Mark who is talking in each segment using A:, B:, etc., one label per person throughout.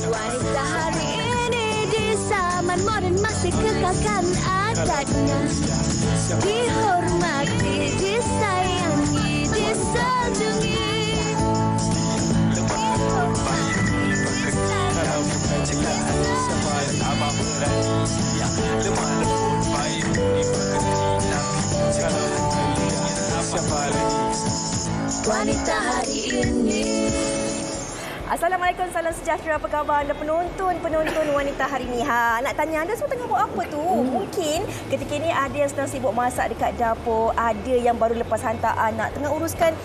A: Wanita hari ini di zaman modern masih kekalkan adatnya. Dihormati, disayangi, disanjungi. Wanita hari ini.
B: Assalamualaikum, salam sejahtera. Apa khabar anda penonton wanita hari ni? Nak tanya anda semua tengah buat apa tu? Mungkin ketika ini ada yang sedang sibuk masak dekat dapur, ada yang baru lepas hantar anak, tengah uruskan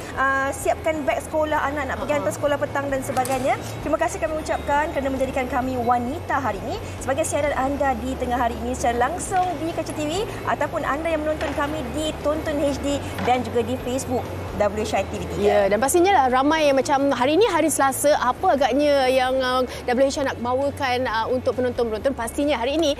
B: siapkan beg sekolah anak, nak pergi hantar sekolah petang dan sebagainya. Terima kasih kami ucapkan kerana menjadikan kami wanita hari ini sebagai siaran anda di tengah hari ini secara langsung di Kaca TV ataupun anda yang menonton kami di Tonton HD dan juga di Facebook WHI TV3.
C: Ya, dan pastinya lah ramai yang macam hari ini hari Selasa, apa agaknya yang WHI nak bawakan untuk penonton-penonton. Pastinya hari ini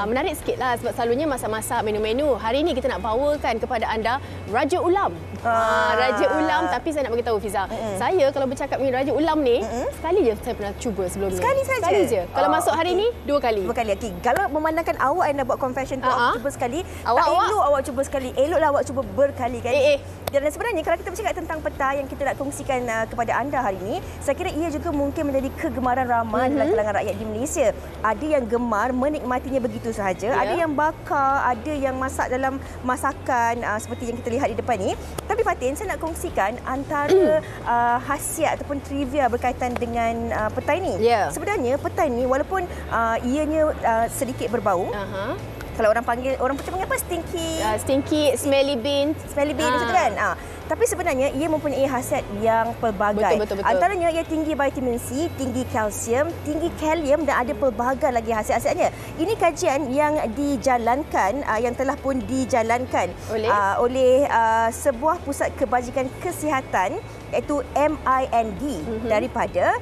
C: menarik sikit lah sebab selalunya masak-masak menu-menu. Hari ini kita nak bawakan kepada anda Raja Ulam. Raja Ulam, tapi saya nak bagi tahu Fiza, saya kalau bercakap dengan Raja Ulam ni, sekali je saya pernah cuba sebelum ni.
B: Sekali saja?
C: Sekali je. Kalau masuk hari ni, 2 kali.
B: 2 kali. Okay. Kalau memandangkan awak yang nak buat confession tu, awak cuba sekali.
C: Awak
B: awak cuba sekali. Eloklah awak cuba berkali-kali. Dan sebenarnya kalau kita bercakap tentang petai yang kita nak kongsikan kepada anda hari ini, saya kira ia juga mungkin menjadi kegemaran ramai dalam kalangan rakyat di Malaysia. Ada yang gemar menikmatinya begitu sahaja, ada yang bakar, ada yang masak dalam masakan seperti yang kita lihat di depan ni. Tapi Fatin, saya nak kongsikan antara khasiat ataupun trivia berkaitan dengan petai ni. Sebenarnya petai ni walaupun ianya sedikit berbau, kalau orang Putih panggil apa?
C: Stinky, smelly bean.
B: Smelly bean itu kan? Tapi sebenarnya ia mempunyai khasiat yang pelbagai.
C: Betul.
B: Antaranya ia tinggi vitamin C, tinggi kalsium, tinggi kalium dan ada pelbagai lagi khasiat-khasiatnya. Ini kajian yang dijalankan, yang telah pun dijalankan oleh sebuah pusat kebajikan kesihatan iaitu MIND daripada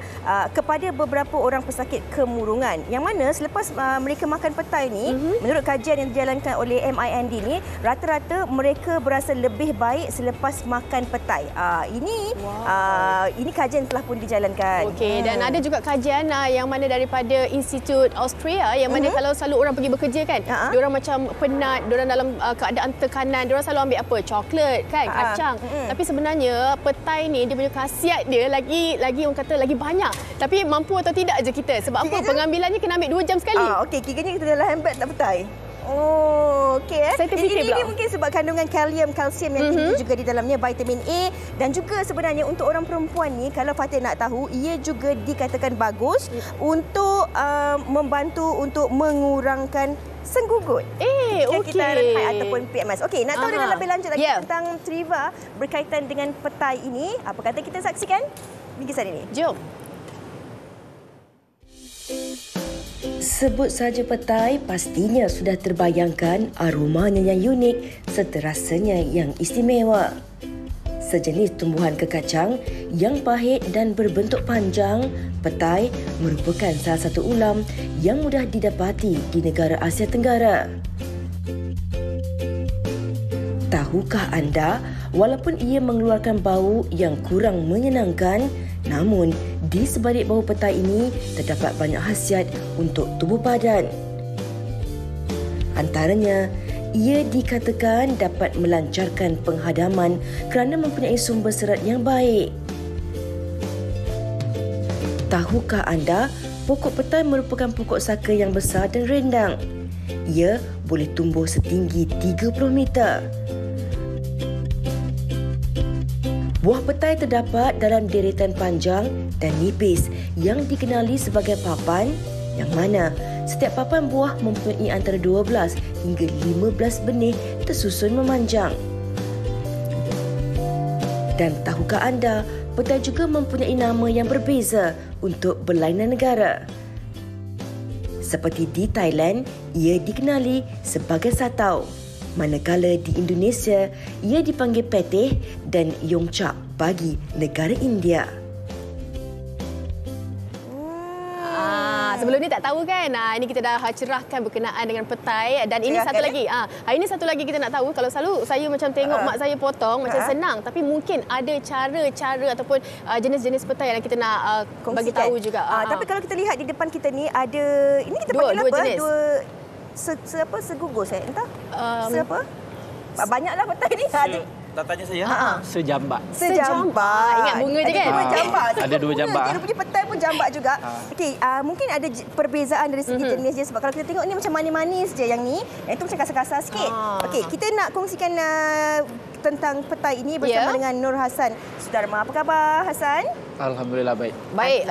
B: kepada beberapa orang pesakit kemurungan. Yang mana selepas mereka makan petai ni, menurut kajian yang dijalankan oleh MIND ni, rata-rata mereka berasa lebih baik selepas makan petai. Ini kajian telah pun dijalankan.
C: Okey, dan ada juga kajian yang mana daripada Institut Austria yang mana kalau selalu orang pergi bekerja kan, diorang macam penat, diorang dalam keadaan tekanan, diorang selalu ambil apa? Coklat kan, kacang. Tapi sebenarnya petai ni dia punya khasiat dia lagi orang kata lagi banyak. Tapi mampu atau tidak je kita. Sebab apa? Pengambilannya kena ambil 2 jam sekali.
B: Okey, kiranya kita dalam handbag tak petai. Okey.
C: Saya terfikir pula.
B: Ini mungkin sebab kandungan kalium, kalsium yang tinggi juga di dalamnya, vitamin A, dan juga sebenarnya untuk orang perempuan ni, kalau Fatih nak tahu, ia juga dikatakan bagus untuk membantu untuk mengurangkan senggugut.
C: Okey.
B: Kita haid ataupun PMS. Okey, nak tahu dengan lebih lanjut lagi tentang trivia berkaitan dengan petai ini, apa kata kita saksikan bingkisan ini?
C: Jom.
D: Sebut saja petai, pastinya sudah terbayangkan aromanya yang unik serta rasanya yang istimewa. Sejenis tumbuhan kekacang yang pahit dan berbentuk panjang, petai merupakan salah satu ulam yang mudah didapati di negara Asia Tenggara. Tahukah anda, walaupun ia mengeluarkan bau yang kurang menyenangkan, namun di sebalik bau petai ini terdapat banyak khasiat untuk tubuh badan. Antaranya, ia dikatakan dapat melancarkan penghadaman kerana mempunyai sumber serat yang baik. Tahukah anda, pokok petai merupakan pokok saka yang besar dan rindang. Ia boleh tumbuh setinggi 30 meter. Buah petai terdapat dalam deretan panjang dan nipis yang dikenali sebagai papan, yang mana setiap papan buah mempunyai antara 12 hingga 15 benih tersusun memanjang. Dan tahukah anda, petai juga mempunyai nama yang berbeza untuk berlainan negara. Seperti di Thailand, ia dikenali sebagai satau. Manakala di Indonesia, ia dipanggil peteh dan yongchak bagi negara India.
C: Sebelum ni tak tahu kan. Ini kita dah cerahkan berkenaan dengan petai dan ini satu lagi. Hari ini satu lagi kita nak tahu, kalau selalu saya macam tengok mak saya potong macam senang, tapi mungkin ada cara-cara ataupun jenis-jenis petai yang kita nak bagi tahu juga.
B: Tapi kalau kita lihat di depan kita ni ada, ini kita
C: Dua
B: panggil apa?
C: jenis.
B: Segugus entah. Apa? Banyaklah petai ni.
E: Tak tanya saya. Sejambak.
B: Sejambak.
C: Ingat bunga je kan?
B: Ada dua jambak.
E: Ada dua jambak.
B: Dia punya petai pun jambak juga. Okey, mungkin ada perbezaan dari segi jenis dia, sebab kalau kita tengok ni macam manis-manis je yang ni, yang itu macam kasar-kasar sikit. Okey, kita nak kongsikan tentang petai ini bersama dengan Nur Hassan Sudarma. Apa khabar Hassan?
E: Alhamdulillah baik.
C: Baik.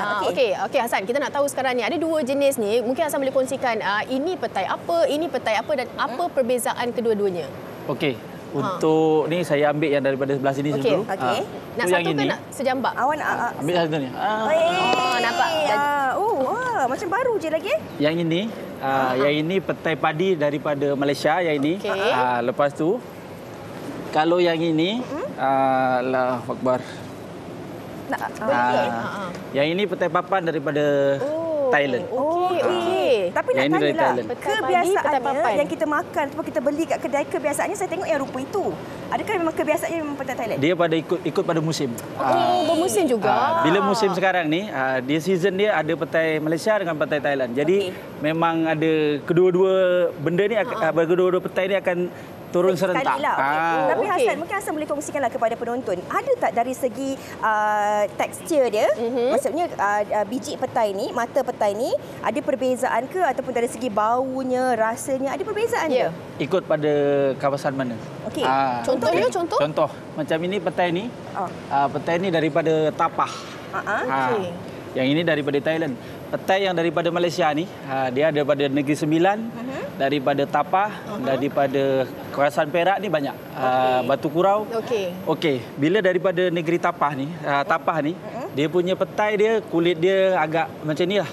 C: Okey Hassan, kita nak tahu sekarang ni ada dua jenis ni. Mungkin Hassan boleh kongsikan ini petai apa, ini petai apa dan apa perbezaan kedua-duanya.
E: Okey. Untuk ni saya ambil yang daripada sebelah sini dulu.
B: Okey.
C: Nak satu ke nak sejambak?
B: Awak nak
E: Ambil satu ni.
C: Nampak.
B: Macam baru je lagi.
E: Yang ini petai padi daripada Malaysia yang ini. Lepas tu kalau yang ini Allahu Akbar. Yang ini petai papan daripada Thailand.
B: Okey. Tapi nak
E: yang
B: tanya lah,
C: petai
B: kebiasaannya yang kita makan ataupun kita beli kat kedai, kebiasaannya saya tengok yang rupa itu. Adakah memang kebiasaannya memang petai Thailand?
E: Dia pada ikut pada musim.
C: Bermusim juga.
E: Bila musim sekarang ni, dia season dia ada petai Malaysia dengan petai Thailand. Jadi memang ada kedua-dua benda ni, kedua-dua petai ni akan turun serentak.
B: Tapi Hassan, mungkin Hassan boleh kongsikanlah kepada penonton. Ada tak dari segi tekstur dia, maksudnya biji petai ni, mata petai ni, ada perbezaan ke ataupun dari segi baunya, rasanya, ada perbezaan ke?
E: Ikut pada kawasan mana.
B: Okey.
E: Contoh, macam ini petai ni. Petai ni daripada Tapah. Yang ini daripada Thailand. Petai yang daripada Malaysia ni, dia daripada Negeri Sembilan, daripada Tapah, daripada kawasan Perak ni banyak. Batu Kurau. Okey. Bila daripada negeri Tapah ni, dia punya petai dia, kulit dia agak macam ni lah.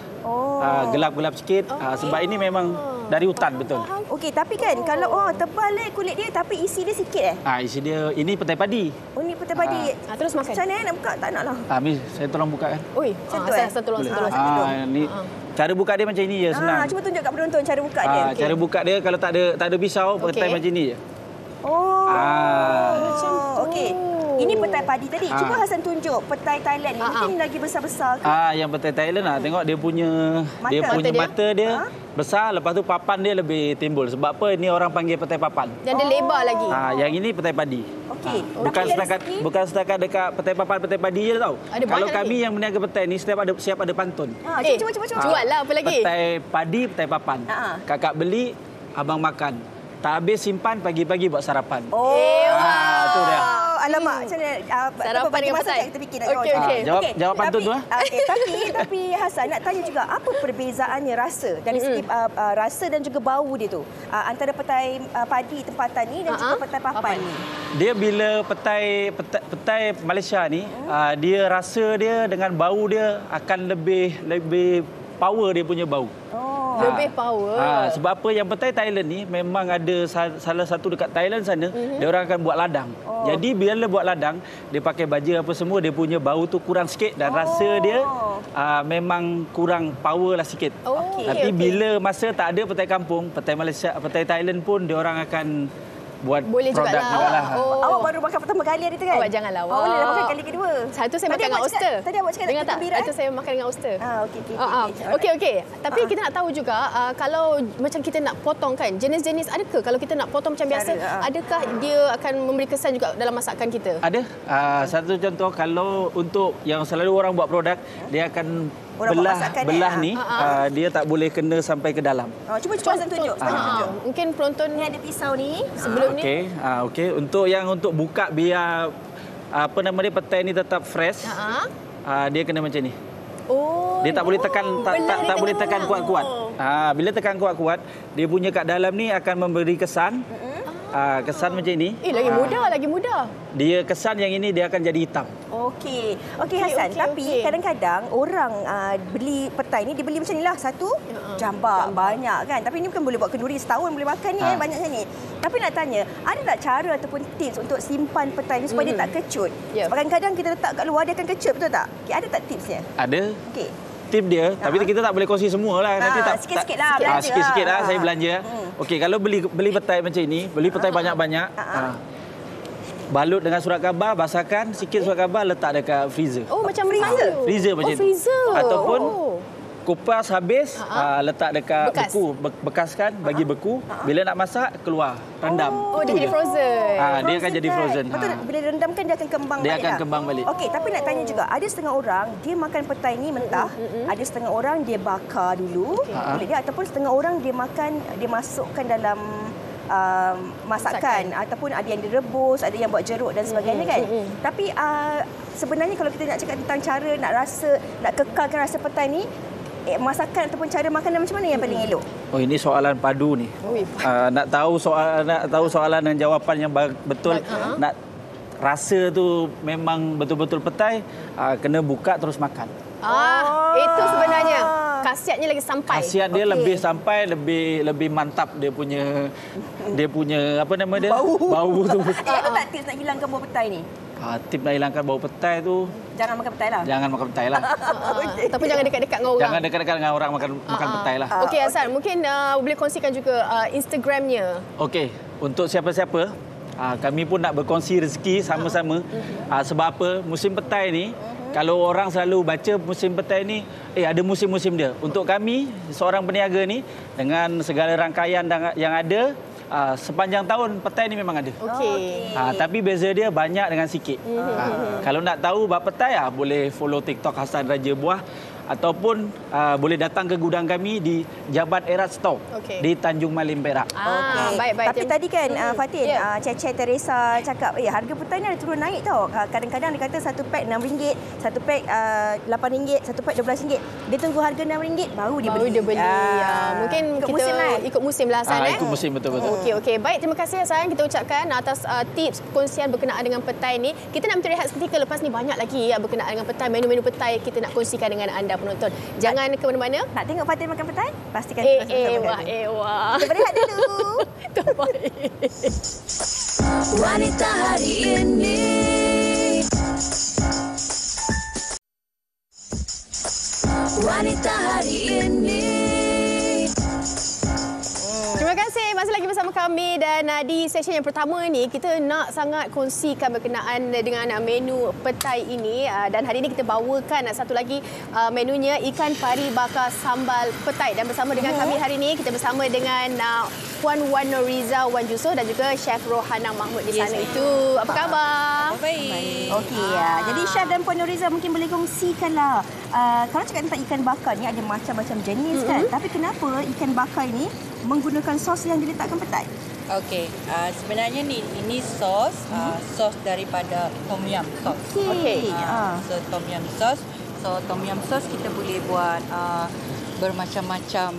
E: Gelap-gelap sikit. Sebab ini memang dari hutan betul.
B: Okey, tapi kan kalau tebal kulit dia tapi isi dia sikit
E: isi dia ini petai padi.
B: Ini petai padi.
C: Terus makan.
B: Macam mana nak buka? Tak nak lah.
E: Miss, saya tolong buka kan.
C: Saya tolong.
E: Ni cara buka dia macam ini je, senang.
B: Cuba tunjuk kat penonton cara buka dia.
E: Cara buka dia kalau tak ada pisau, petai macam ni je.
B: Okey. Ini petai padi tadi. Cuba Hassan tunjuk petai Thailand ni. Mungkin lagi besar-besar ke?
E: Yang petai Thailand tengok dia punya mata dia besar, lepas tu papan dia lebih timbul. Sebab apa ni orang panggil petai papan?
C: Dan dia lebar lagi.
E: Yang ini petai padi.
B: Okey.
E: Bukan setakat dekat petai papan, petai padi je tau. Kalau kami yang meniaga petai ni siap ada pantun.
B: Cuba.
C: Jual lah apa lagi?
E: Petai padi, petai papan. Kakak beli, abang makan. Tak habis simpan, pagi-pagi buat sarapan. Tu dia.
B: Alamak, macam mana?
C: Sarapan dengan petai.
B: Kita fikir.
E: Jawab pantun tu.
B: Tapi Hassan nak tanya juga, apa perbezaannya rasa dari segi rasa dan juga bau dia tu antara petai padi tempatan ni dan juga petai papan ni?
E: Dia bila petai Malaysia ni, dia rasa dia dengan bau dia akan lebih power, dia punya bau.
C: Lebih power.
E: Sebab apa, yang petai Thailand ni memang ada salah satu dekat Thailand sana, dia orang akan buat ladang. Jadi bila buat ladang, dia pakai baja apa semua, dia punya bau tu kurang sikit dan rasa dia memang kurang power lah sikit. Tapi bila masa tak ada petai kampung, petai Malaysia, petai Thailand pun dia orang akan buat
C: boleh
E: produk
C: jugalah.
B: Awak baru makan pertama kali hari tu kan?
C: Awak janganlah.
B: Boleh dah makan kali kedua.
C: Satu saya makan dengan oyster.
B: Tadi awak cakap
C: dengar tak? Satu saya makan dengan oyster. Okey. Tapi kita nak tahu juga kalau macam kita nak potong kan, jenis-jenis adakah kalau kita nak potong macam biasa, adakah dia akan memberi kesan juga dalam masakan kita?
E: Ada. Satu contoh, kalau untuk yang selalu orang buat produk, dia akan belah ni, dia tak boleh kena sampai ke dalam.
B: Cuba tunjuk.
C: Mungkin penonton
B: ni ada pisau ni
C: sebelum
E: ni. Okey. Untuk buka biar petai ni tetap fresh, dia kena macam ni. Dia tak boleh tekan kuat-kuat. Bila tekan kuat-kuat, dia punya kat dalam ni akan memberi kesan. Kesan macam ini.
C: Lagi muda.
E: Dia kesan yang ini dia akan jadi hitam.
B: Okey Hassan, tapi kadang-kadang orang beli petai ni, dia beli macam inilah, satu jambak banyak kan. Tapi ini bukan boleh buat kenduri setahun boleh makan ni kan, banyak macam ni. Tapi nak tanya, ada tak cara ataupun tips untuk simpan petai ni supaya dia tak kecut? Sebab kadang-kadang kita letak kat luar dia akan kecut, betul tak? Ada tak tipsnya?
E: Ada. tip dia, tapi kita tak boleh kongsi semua lah. Nanti tak
B: sikit-sikit lah.
E: Sikit-sikit lah saya belanja. Okey, kalau beli petai macam ini, beli petai banyak-banyak. Balut dengan surat khabar, basahkan sikit surat khabar, letak dekat freezer.
C: Oh, macam freezer?
E: Freezer macam tu.
C: Freezer.
E: Ataupun kupas habis, letak dekat beku. Bekaskan, bagi beku. Bila nak masak, keluar. Rendam.
C: Oh, dia jadi frozen.
E: Dia akan jadi frozen.
B: Betul, bila rendamkan dia akan kembang balik.
E: Dia akan kembang balik.
B: Okey, tapi nak tanya juga, ada setengah orang dia makan petai ni mentah, ada setengah orang dia bakar dulu kulit dia, ataupun setengah orang dia makan, dia masukkan dalam masakan ataupun ada yang direbus, ada yang buat jeruk dan sebagainya kan. Tapi sebenarnya kalau kita nak cakap tentang cara nak kekalkan rasa petai ni, masakan ataupun cara makanan macam mana yang paling elok?
E: Oh, ini soalan padu ni. Nak tahu soalan dan jawapan yang betul, nak rasa tu memang betul-betul petai, kena buka terus makan.
C: Itu sebenarnya khasiatnya lagi sampai.
E: Khasiat dia lebih sampai, lebih mantap dia punya apa nama dia? Bau tu.
B: Ada tak tips nak hilangkan bau petai ni?
E: Tip nak hilangkan bau petai tu,
B: jangan makan petai lah.
E: Jangan makan petai lah.
C: Ataupun jangan dekat-dekat dengan orang.
E: Jangan dekat-dekat dengan orang makan petai lah.
C: Okey Hasan, mungkin boleh kongsikan juga Instagramnya.
E: Okey, untuk siapa-siapa, kami pun nak berkongsi rezeki sama-sama. Sebab apa? Musim petai ni, kalau orang selalu baca musim petai ni, ada musim-musim dia. Untuk kami, seorang peniaga ni, dengan segala rangkaian yang ada, sepanjang tahun petai ni memang ada.
C: Okey.
E: Tapi beza dia banyak dengan sikit. Kalau nak tahu bab petai, boleh follow TikTok Hasan Raja Buah, ataupun boleh datang ke gudang kami di Jabat Erat Store di Tanjung Malim, Perak.
C: Baik.
B: Tapi tadi kan Fatin, Cece Teresa cakap harga petai ni ada turun naik tau. Kadang-kadang dia kata satu pack RM6, satu pack RM8, satu pack RM12. Dia tunggu harga RM6 baru dia beli.
C: Mungkin
B: ikut
C: kita
B: musim lah.
C: ikut musim lah Hasan.
E: Ikut musim, betul-betul.
C: Okey. Baik, terima kasih Hasan kita ucapkan atas tips perkongsian berkenaan dengan petai ni. Kita nak berehat seketika, lepas ni banyak lagi berkenaan dengan petai, menu-menu petai kita nak kongsikan dengan anda penonton. Jangan ke mana-mana.
B: Nak tengok Fatin makan petai? Pastikan
C: wah.
B: Kita berehat dulu.
C: Terbaik.
A: Wanita hari ini. Wanita hari ini.
C: Terima kasih masih lagi bersama kami, dan di session yang pertama ni kita nak sangat kongsikan berkenaan dengan menu petai ini, dan hari ini kita bawakan satu lagi menunya, ikan pari bakar sambal petai, dan bersama dengan kami hari ini kita bersama dengan Puan Wan Noriza Wan Jusoh dan juga Chef Rohana Mahmud di sana. Itu apa khabar?
F: Baik.
B: Okey, jadi Chef dan Puan Noriza mungkin boleh kongsikanlah, kalau cakap tentang ikan bakar ni ada macam-macam jenis kan, tapi kenapa ikan bakar ini menggunakan sos yang diletakkan petai?
F: Okey, sebenarnya ini sos daripada tom yum sos.
B: Okey.
F: So tom yum sos. So tom yum sos kita boleh buat bermacam-macam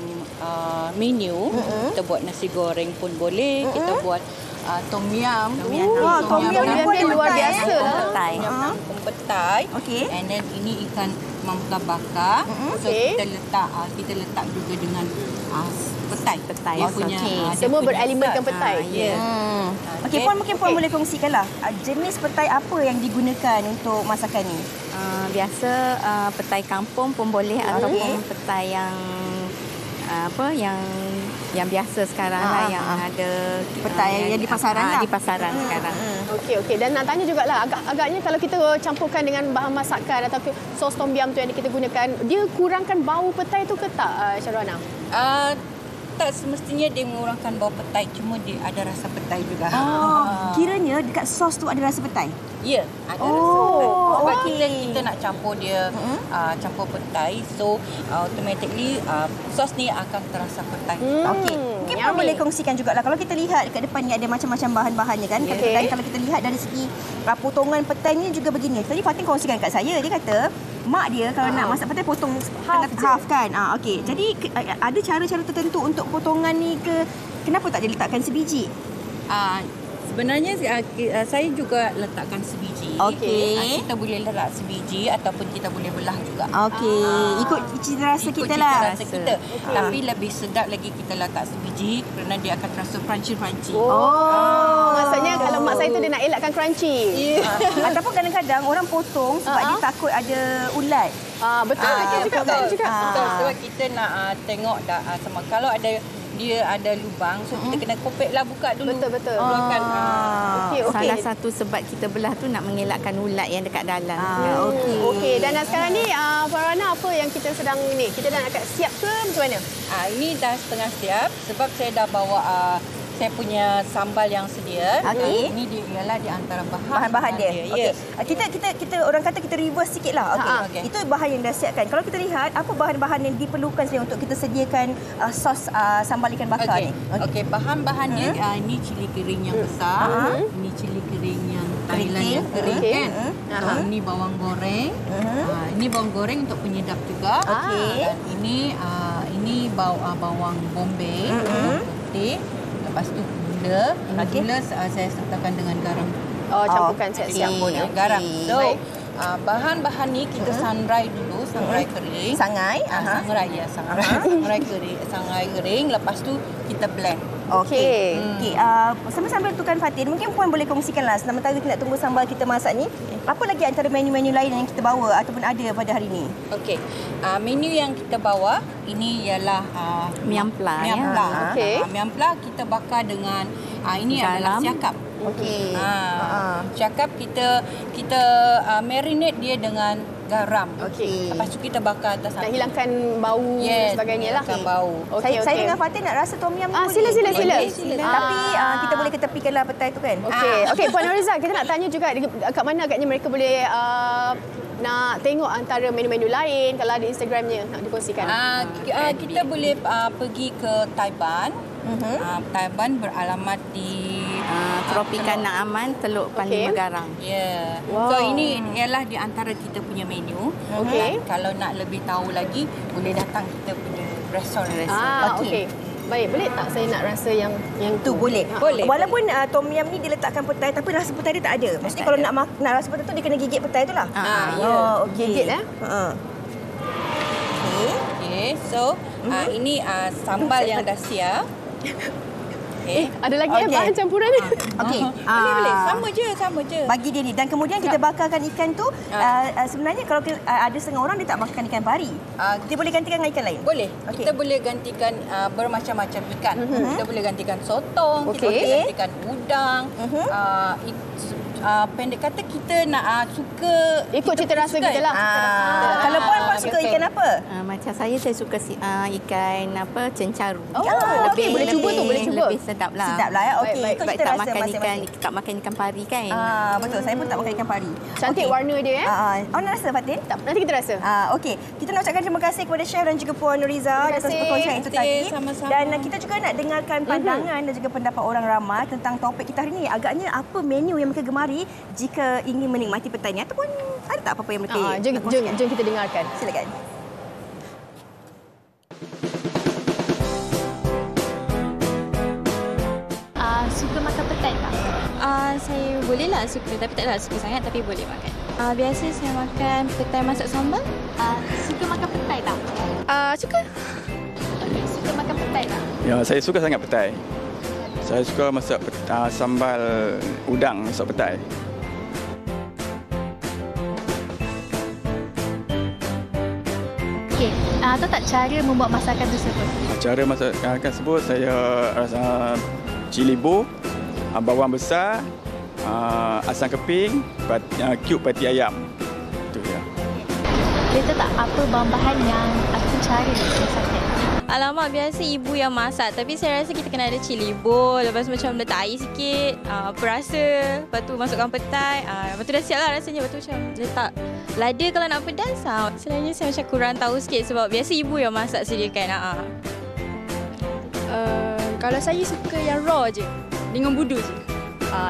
F: menu. Kita buat nasi goreng pun boleh. Kita buat tom yum.
B: Tom yum ni
C: luar biasa.
F: Petai.
B: Okey.
F: And then ini ikan mangga bakar. So kita letak juga dengan petai. Dia punya
C: semua berelemenkan petai.
B: Okey, Puan mungkin Puan boleh kongsikanlah jenis petai apa yang digunakan untuk masakan ni?
G: Biasa petai kampung pun boleh, ataupun petai yang biasa sekarang lah, yang ada
B: petai yang di pasaran lah.
G: Di pasaran sekarang.
C: Okey. Dan nak tanya jugalah, agaknya kalau kita campurkan dengan bahan masakan atau sos tom yum tu yang kita gunakan, dia kurangkan bau petai tu ke tak, Syarwana?
F: Tak semestinya dia mengurangkan bau petai, cuma dia ada rasa petai juga.
B: Kiranya dekat sos tu ada rasa petai?
F: Ya, ada rasa petai. Sebab kita nak campur dia, campur petai, so automatically sos ni akan terasa petai.
B: Okey. Mungkin Puan boleh kongsikan jugalah, kalau kita lihat kat depan ni ada macam-macam bahan-bahannya kan. Dan kalau kita lihat dari segi potongan petai ni juga begini. Tadi Fatin kongsikan kat saya, dia kata mak dia kalau nak masak petai potong half kan. Okey. Jadi ada cara-cara tertentu untuk potongan ni ke? Kenapa tak diletakkan sebiji?
F: Sebenarnya saya juga letakkan sebiji.
B: Okey.
F: Kita boleh letak sebiji ataupun kita boleh belah juga.
B: Okey. Ikut cita rasa
F: Ikut
B: kita
F: cita
B: lah.
F: rasa kita. Tapi lebih sedap lagi kita letak sebiji kerana dia akan terasa crunchy.
C: Maksudnya kalau mak saya tu dia nak elakkan crunchy.
B: Ataupun kadang-kadang orang potong sebab dia takut ada ulat.
C: Betul. Betul juga.
F: Betul. Sebab kita nak tengok dah sama kalau dia ada lubang, so kita kena kopek lah, buka dulu.
C: Betul.
F: Keluarkan.
G: Salah satu sebab kita belah tu nak mengelakkan ulat yang dekat dalam.
C: Okey. Dan sekarang ni Farhana, apa yang kita sedang ni? Kita dah nak siap ke macam mana?
F: Ini dah setengah siap sebab saya dah bawa saya punya sambal yang sedia. Ini dia ialah di antara
B: Bahan-bahan dia.
F: Yes.
B: Kita orang kata kita reverse sikitlah. Okey. Itu bahan yang dah siapkan. Kalau kita lihat apa bahan-bahan yang diperlukan sebenarnya untuk kita sediakan sos sambal ikan bakar ni.
F: Okey, bahan-bahan dia ini cili kering yang besar, ini cili kering yang Thailand yang kering kan. Ini bawang goreng. Ini bawang goreng untuk penyedap juga. Dan ini bawang bombay putih. Lepas tu gula. Gula saya sertakan dengan garam.
C: Campukan siap-siap pun.
F: Garam. So, bahan-bahan ni kita sangrai dulu, sangrai kering.
B: Sangai?
F: Sangrai kering. Lepas tu kita blend.
B: Okey. Sambil tentukan Fatin, mungkin Puan boleh kongsikanlah sementara kita nak tunggu sambal kita masak ni, apa lagi antara menu-menu lain yang kita bawa ataupun ada pada hari ni?
F: Okey. Menu yang kita bawa ini ialah
G: miam pla.
F: Miam pla kita bakar dengan ini adalah siakap.
B: Okey.
F: Siakap kita marinate dia dengan garam.
C: Okey.
F: Lepas tu kita bakar atas
C: nak hilangkan bau dan sebagainya lah.
F: Hilangkan bau.
B: Saya dengan Fatin nak rasa tom yum ni.
C: Sila.
B: Tapi kita boleh ketepikanlah petai tu kan.
C: Okey, Puan Noriza, kita nak tanya juga kat mana agaknya mereka boleh nak tengok antara menu-menu lain kalau ada Instagramnya nak dikongsikan.
F: Kita boleh pergi ke Taiban. Taiban beralamat di
G: Tropika Naaman, Teluk Panli Megarang.
F: So ini ialah di antara kita punya menu. Kalau nak lebih tahu lagi boleh datang kita punya restoran.
C: Okey. Baik, boleh tak saya nak rasa yang
B: tu? Boleh. Walaupun tom yum ni diletakkan petai tapi rasa petai dia tak ada. Maksudnya kalau nak rasa petai tu dia kena gigit petai tu lah.
C: Gigit
F: Okey. So ini sambal yang dah siap.
C: Ada lagi bahan campuran ni.
F: Boleh. Sama je.
B: Bagi dia ni. Dan kemudian kita bakarkan ikan tu. Sebenarnya kalau ada setengah orang dia tak bakarkan ikan pari. Kita boleh gantikan dengan ikan lain?
F: Boleh. Kita boleh gantikan bermacam-macam ikan. Kita boleh gantikan sotong, kita boleh gantikan udang. Pendek kata kita nak suka
C: ikut cita rasa kita lah.
B: Kalau Puan suka ikan apa?
G: Macam saya suka ikan cencaru.
C: Boleh cuba tu, boleh cuba.
G: Lebih sedap lah.
B: Okey,
G: sebab tak makan ikan pari kan.
B: Betul, saya pun tak makan ikan pari.
C: Cantik warna dia
B: Nak rasa Fatin?
C: Nanti kita rasa.
B: Okey, kita nak ucapkan terima kasih kepada Chef dan juga Puan Noriza atas perkongsian itu tadi.
F: Sama-sama.
B: Dan kita juga nak dengarkan pandangan dan juga pendapat orang ramai tentang topik kita hari ini. Agaknya apa menu yang mereka gemari jika ingin menikmati petai ni, ataupun ada tak apa-apa yang mereka
C: jom kita dengarkan.
B: Silakan.
A: Suka makan petai tak?
H: Saya bolehlah suka, tapi taklah suka sangat, tapi boleh makan. Biasa saya makan petai masak sambal.
A: Suka makan petai tak?
H: Suka.
A: Suka makan petai tak?
I: Ya, saya suka sangat petai. Saya suka masak sambal udang masak petai.
A: Okey, tahu tak cara membuat masakan tersebut?
I: Cara masakan tersebut saya rasa cili bo, bawang besar, asam keping, cube pati ayam. Itu ya.
A: Boleh tahu tak apa bahan-bahan yang ataupun cara masaknya?
H: Alamak, biasa ibu yang masak. Tapi saya rasa kita kena ada cili bo, lepas macam letak air sikit, perasa, lepas tu masukkan petai. Lepas tu dah siap lah rasanya. Lepas tu macam letak lada kalau nak pedas. Selainnya saya macam kurang tahu sikit sebab biasa ibu yang masak sediakan.
J: Kalau saya suka yang raw je, dengan budu je.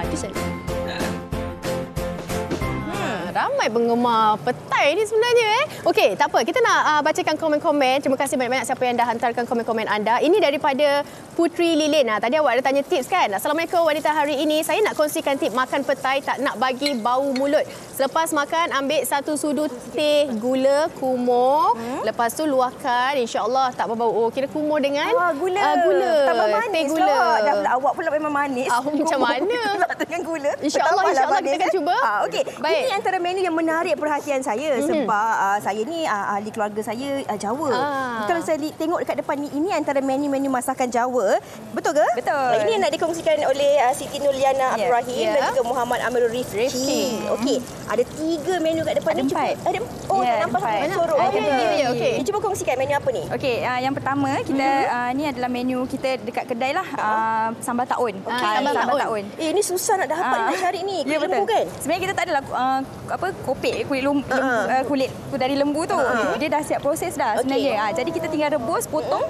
J: Itu saya.
C: Ramai penggemar petai ni sebenarnya. Okey, tak apa. Kita nak bacakan komen-komen. Terima kasih banyak-banyak siapa yang dah hantarkan komen-komen anda. Ini daripada Putri Lilin. Tadi awak ada tanya tips kan? Assalamualaikum wanita, hari ini saya nak kongsikan tip makan petai tak nak bagi bau mulut. Selepas makan, ambil 1 sudu teh gula kumur. Lepas tu luahkan. InsyaAllah tak berbau. Oh, kira kumur dengan
B: gula.
C: Tambah
B: manis
C: teh gula.
B: Lah. Dah pula awak pula memang manis.
C: Macam mana?
B: Dengan gula.
C: InsyaAllah kita akan cuba.
B: Okey. Ini antara menu yang menarik perhatian saya sebab saya ni ahli keluarga saya Jawa. Kalau saya tengok dekat depan ni, ini antara menu-menu masakan Jawa. Betul ke?
G: Betul.
B: Ini yang nak dikongsikan oleh Siti Nurliana Abdul Rahim dan juga Muhammad Amirul Rifki. Okey. Ada 3 menu kat depan ni. Ada 4. Oh, tak nampak sampai sorok. Okey. Cuba kongsikan menu apa ni?
G: Okey, yang pertama kita ni adalah menu kita dekat kedai lah. Sambal taun.
B: Sambal taun. Ini susah nak dapat nak cari ni.
G: Ya, betul.
B: Lembu kan?
G: Sebenarnya kita tak adalah kopek kulit lembu, kulit dari lembu tu. Dia dah siap proses dah sebenarnya. Jadi kita tinggal rebus, potong,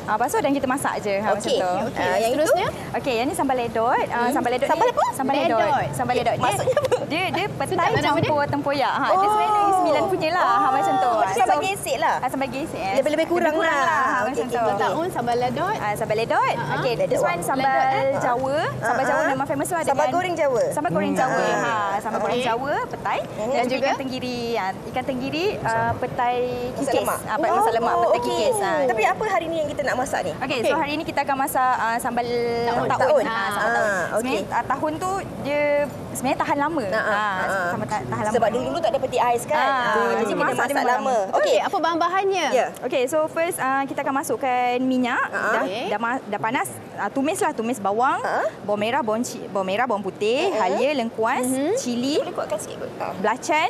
G: basuh dan kita masak je. Macam tu.
B: Yang seterusnya?
G: Okey, yang ni sambal ledot. Sambal ledot
B: Sambal
G: ni,
B: apa?
G: Sambal ledot. Sambal ledot.
B: Maksudnya apa?
G: Dia petai campur tempoyak. Dia sebenarnya Negeri Sembilan punya lah. Macam tu.
B: Sambal gesek lah.
G: Sambal gesek.
B: Lebih kurang lah.
G: Macam tu.
C: Taun sambal ledot.
G: Sambal ledot. Okey, this one sambal Jawa. Sambal Jawa memang famous lah.
B: Sambal goreng Jawa.
G: Sambal goreng Jawa. Sambal goreng Jawa, petai. Dan juga ikan tenggiri. Ikan tenggiri, petai kikis. Masak lemak, petai kikis.
B: Tapi apa hari ni yang kita nak masak ni?
G: Okey, so hari ni kita akan masak sambal taun. Sebenarnya tahun tu dia sebenarnya tahan lama. Sambal tahan lama.
B: Sebab dulu tak ada peti ais kan. Jadi kita masak lama.
C: Okey, apa bahan-bahannya?
G: Okey, so first kita akan masukkan minyak. Dah panas. Tumis bawang, bawang merah, bawang putih, halia, lengkuas, cili, belacan,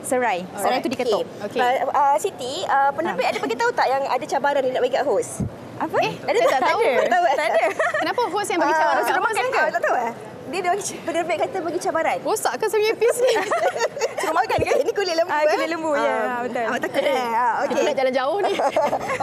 G: serai. Serai tu diketuk.
B: Okey. Siti, penerbit ada bagi tahu tak yang ada cabaran ni nak bagi kat host?
G: Apa?
B: Ada tak tahu? Tak ada.
C: Kenapa host yang bagi cabaran?
B: Suruh makan ke? Tak tahu dia penerbit kata bagi cabaran.
C: Rosak ke saya punya piece ni?
B: Suruh makan ke? Ini kulit lembu.
G: Kulit lembu, ya. Betul.
B: Awak takut
C: Okey. Nak jalan jauh ni.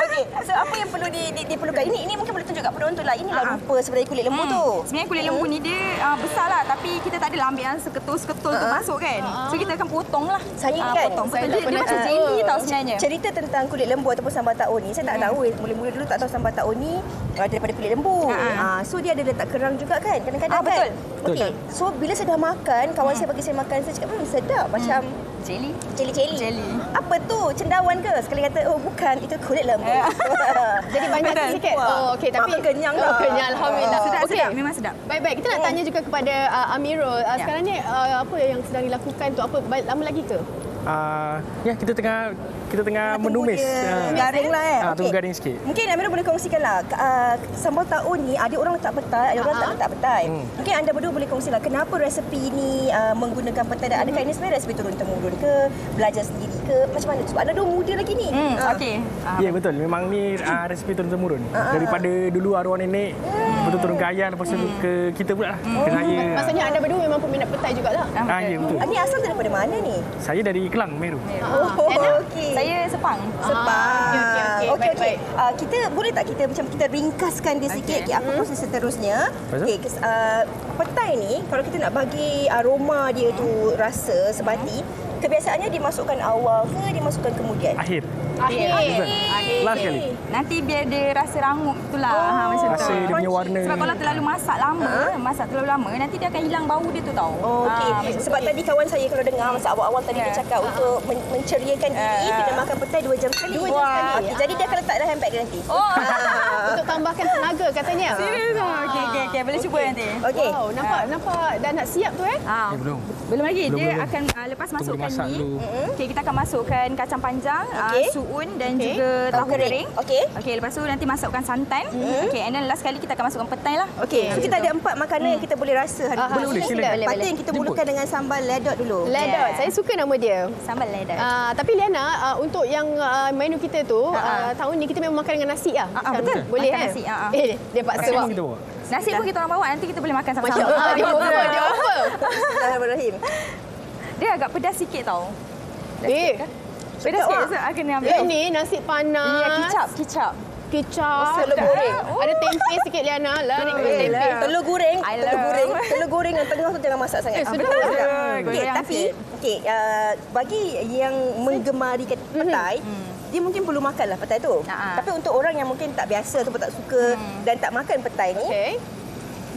B: Okey. So apa yang perlu diperlukan? Ini mungkin boleh tunjuk kat penonton lah. Inilah rupa sebenarnya kulit lembu tu.
G: Sebenarnya kulit lembu ni dia besar lah. Tapi kita tak adalah ambil yang seketul-seketul tu masuk kan. So kita akan potong lah.
B: Saya kan?
G: Dia macam jelly tau sebenarnya.
B: Cerita tentang kulit lembu ataupun sambal taun ni, saya tak tahu. Mula-mula dulu tak tahu sambal taun ni daripada kulit lembu. So dia ada letak kerang juga kan? Kadang-kadang kan?
G: Betul.
B: Okey. So bila saya dah makan, kawan saya bagi saya makan, saya cakap sedap macam
G: jelly.
B: Apa tu? Cendawan ke? Sekali kata bukan, itu kulit lembu.
C: Jadi banyak sikit. Okey, tapi
B: kenyang lah.
C: Kenyang, alhamdulillah.
G: Sedap, memang sedap.
C: Baik, kita nak tanya juga kepada Amirul. Sekarang ni apa yang sedang dilakukan tu? Apa lama lagi ke?
K: Kita tengah menumis.
B: Garing lah
K: Tunggu garing sikit.
B: Mungkin Amirul boleh kongsikan lah. Sambal taun ni ada orang letak petai, ada orang tak letak petai. Mungkin anda berdua boleh kongsikan kenapa resepi ni menggunakan petai dan adakah ini sebenarnya resepi turun-temurun ke, belajar sendiri ke, macam mana? Sebab anda dua muda lagi ni.
G: Okey.
K: Ya, betul. Memang ni resepi turun-temurun. Daripada dulu arwah nenek betul turun ke ayah, lepas tu ke kita pula lah. Ke saya.
C: Maksudnya anda berdua memang peminat petai jugalah.
K: Ya, betul.
B: Ini asal daripada mana ni?
K: Saya dari Kelang, Meru.
B: Okey.
G: Saya Sepang.
B: Okey. Kita boleh tak kita ringkaskan dia sikit apa proses seterusnya? Okey, petai ni kalau kita nak bagi aroma dia tu rasa sebati, kebiasaannya dimasukkan awal ke dimasukkan kemudian?
K: Akhir.
G: Last sekali. Nanti biar dia rasa rangup itulah. Macam tu.
K: Rasa dia punya warna.
G: Sebab kalau terlalu masak terlalu lama, nanti dia akan hilang bau dia tu tau.
B: Okey. Sebab tadi kawan saya kalau dengar masa awal-awal tadi dia cakap untuk menceriakan diri kena makan petai 2 jam sekali. Okay, jadi dia akan letak dalam handbag dia nanti.
C: Untuk tambahkan tenaga katanya.
G: Serius? Okey. Boleh cuba nanti.
B: Okey.
C: Wow, nampak dah nak siap tu
G: Belum lagi. Dia akan lepas masukkan ni. Okey, kita akan masukkan kacang panjang, suun dan juga tahu kering. Okey, lepas tu nanti masukkan santan. Okey, and then last kali kita akan masukkan petai lah.
B: Okey, so kita ada 4 makanan yang kita boleh rasa hari ini.
K: Boleh, silakan.
B: Lepas tu yang kita mulakan dengan sambal ledot dulu.
C: Ledot, saya suka nama dia.
G: Sambal ledot.
C: Tapi Liana, untuk yang menu kita tu, tahun ni kita memang makan dengan nasi lah.
G: Betul.
C: Boleh
G: makan
C: kan?
G: Nasi.
C: Dia paksa buat.
G: Nasi pun kita orang bawa, nanti kita boleh makan sama-sama.
C: Masya Allah, dia offer.
B: Bismillahirrahmanirrahim.
G: Dia agak pedas sikit tau.
C: Pedas
G: sikit. So, akan ambil.
C: Ini nasi panas.
G: Kicap.
C: kicap.
B: Telur goreng.
C: Ada tempe sikit Liana. Lari ke tempe.
B: Telur goreng yang tengah tu jangan masak sangat.
G: Betul.
B: Okey, tapi bagi yang menggemari petai, dia mungkin perlu makanlah petai tu. Tapi untuk orang yang mungkin tak biasa ataupun tak suka dan tak makan petai ni,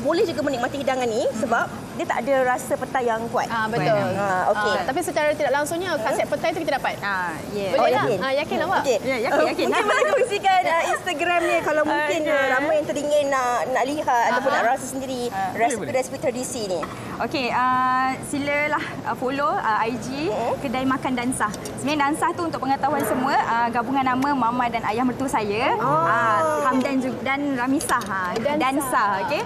B: boleh juga menikmati hidangan ni sebab dia tak ada rasa petai yang kuat.
C: Betul.
B: Okey.
C: Tapi secara tidak langsungnya khasiat petai tu kita dapat.
B: Boleh
C: yakin? Yakinlah awak.
B: Okey.
G: Yakin.
B: Mungkin boleh kongsikan Instagram ni kalau mungkin ramai yang teringin nak lihat ataupun nak rasa sendiri resipi tradisi ni.
G: Okey, silalah follow IG Kedai Makan Dansah. Sebenarnya Dansah tu untuk pengetahuan semua gabungan nama mama dan ayah mertua saya. Hamdan dan Ramisah. Dansah, okey.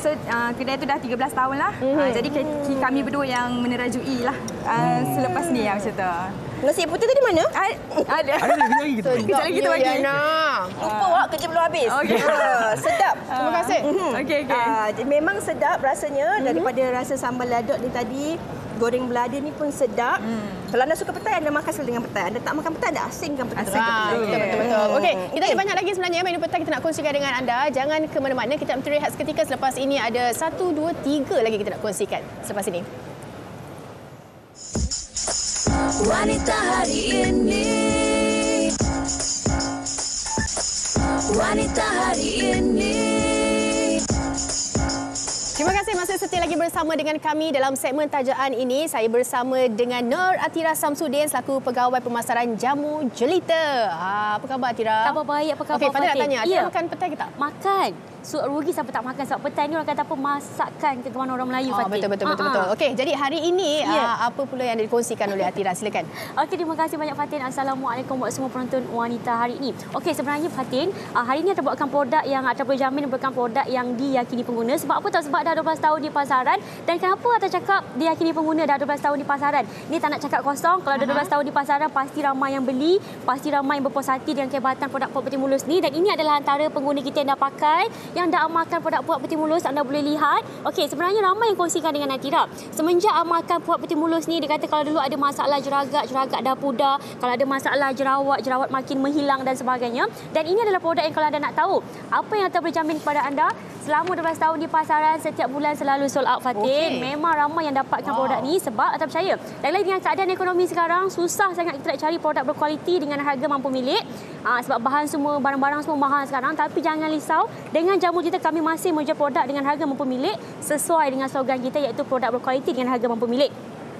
G: So kedai tu dah 13 tahun lah. Jadi kami berdua yang menerajui lah selepas ni macam tu.
B: Nasi putih tadi mana?
G: Ada.
B: Kejap lagi kita bagi. Lupa awak kerja belum habis.
G: Okay.
B: Sedap.
C: Terima kasih.
G: Okey.
B: Memang sedap rasanya daripada rasa sambal ladok ni tadi. Goreng belada ni pun sedap. Kalau anda suka petai, anda makan sekali dengan petai. Anda tak makan petai, anda asingkan petai.
C: Betul. Okey, kita ada banyak lagi sebenarnya menu petai kita nak kongsikan dengan anda. Jangan ke mana-mana, kita rehat seketika. Selepas ini ada 1, 2, 3 lagi kita nak kongsikan selepas ini.
A: Wanita hari ini. Wanita hari ini.
C: Terima kasih masih setia lagi bersama dengan kami dalam segmen tajaan ini. Saya bersama dengan Nur Atira Samsudin selaku Pegawai Pemasaran Jamu Jelita. Apa khabar Atira?
L: Khabar baik, apa khabar?
C: Okey, Fadil nak tanya, Atira makan petai ke tak?
L: Makan. So, rugi siapa tak makan sebab petai ni orang kata apa masakan kegemaran orang Melayu, Fatih.
C: Betul. Okey, jadi hari ini apa pula yang dikongsikan oleh Atira? Silakan.
L: Okey, terima kasih banyak Fatin. Assalamualaikum buat semua penonton wanita hari ini. Okey, sebenarnya Fatin, hari ini kita buatkan produk yang Atra boleh jamin merupakan produk yang diyakini pengguna. Sebab apa tak? Sebab dah 12 tahun di pasaran. Dan kenapa Atra cakap diyakini pengguna dah 12 tahun di pasaran? Ini tak nak cakap kosong. Kalau dah 12 tahun di pasaran, pasti ramai yang beli, pasti ramai yang berpuas hati dengan kehebatan produk Puak Putih Mulus ni. Dan ini adalah antara pengguna kita yang dah pakai, yang dah amalkan produk Puak Putih Mulus. Anda boleh lihat. Okey, sebenarnya ramai yang kongsikan dengan Atira. Semenjak amalkan Puak Putih Mulus ni, dia kata kalau dulu ada masalah jeragak dah pudar, kalau ada masalah jerawat makin menghilang dan sebagainya. Dan ini adalah produk yang kalau anda nak tahu, apa yang Ata boleh jamin kepada anda, selama 12 tahun di pasaran, setiap bulan selalu sold out, Fatin. Memang ramai yang dapatkan produk ni sebab Ata percaya. Dan lagi dengan keadaan ekonomi sekarang, susah sangat kita nak cari produk berkualiti dengan harga mampu milik. Sebab barang-barang semua mahal sekarang. Tapi jangan risau, dengan Jamu Jelita kami masih menjual produk dengan harga mampu milik sesuai dengan slogan kita, iaitu produk berkualiti dengan harga mampu milik.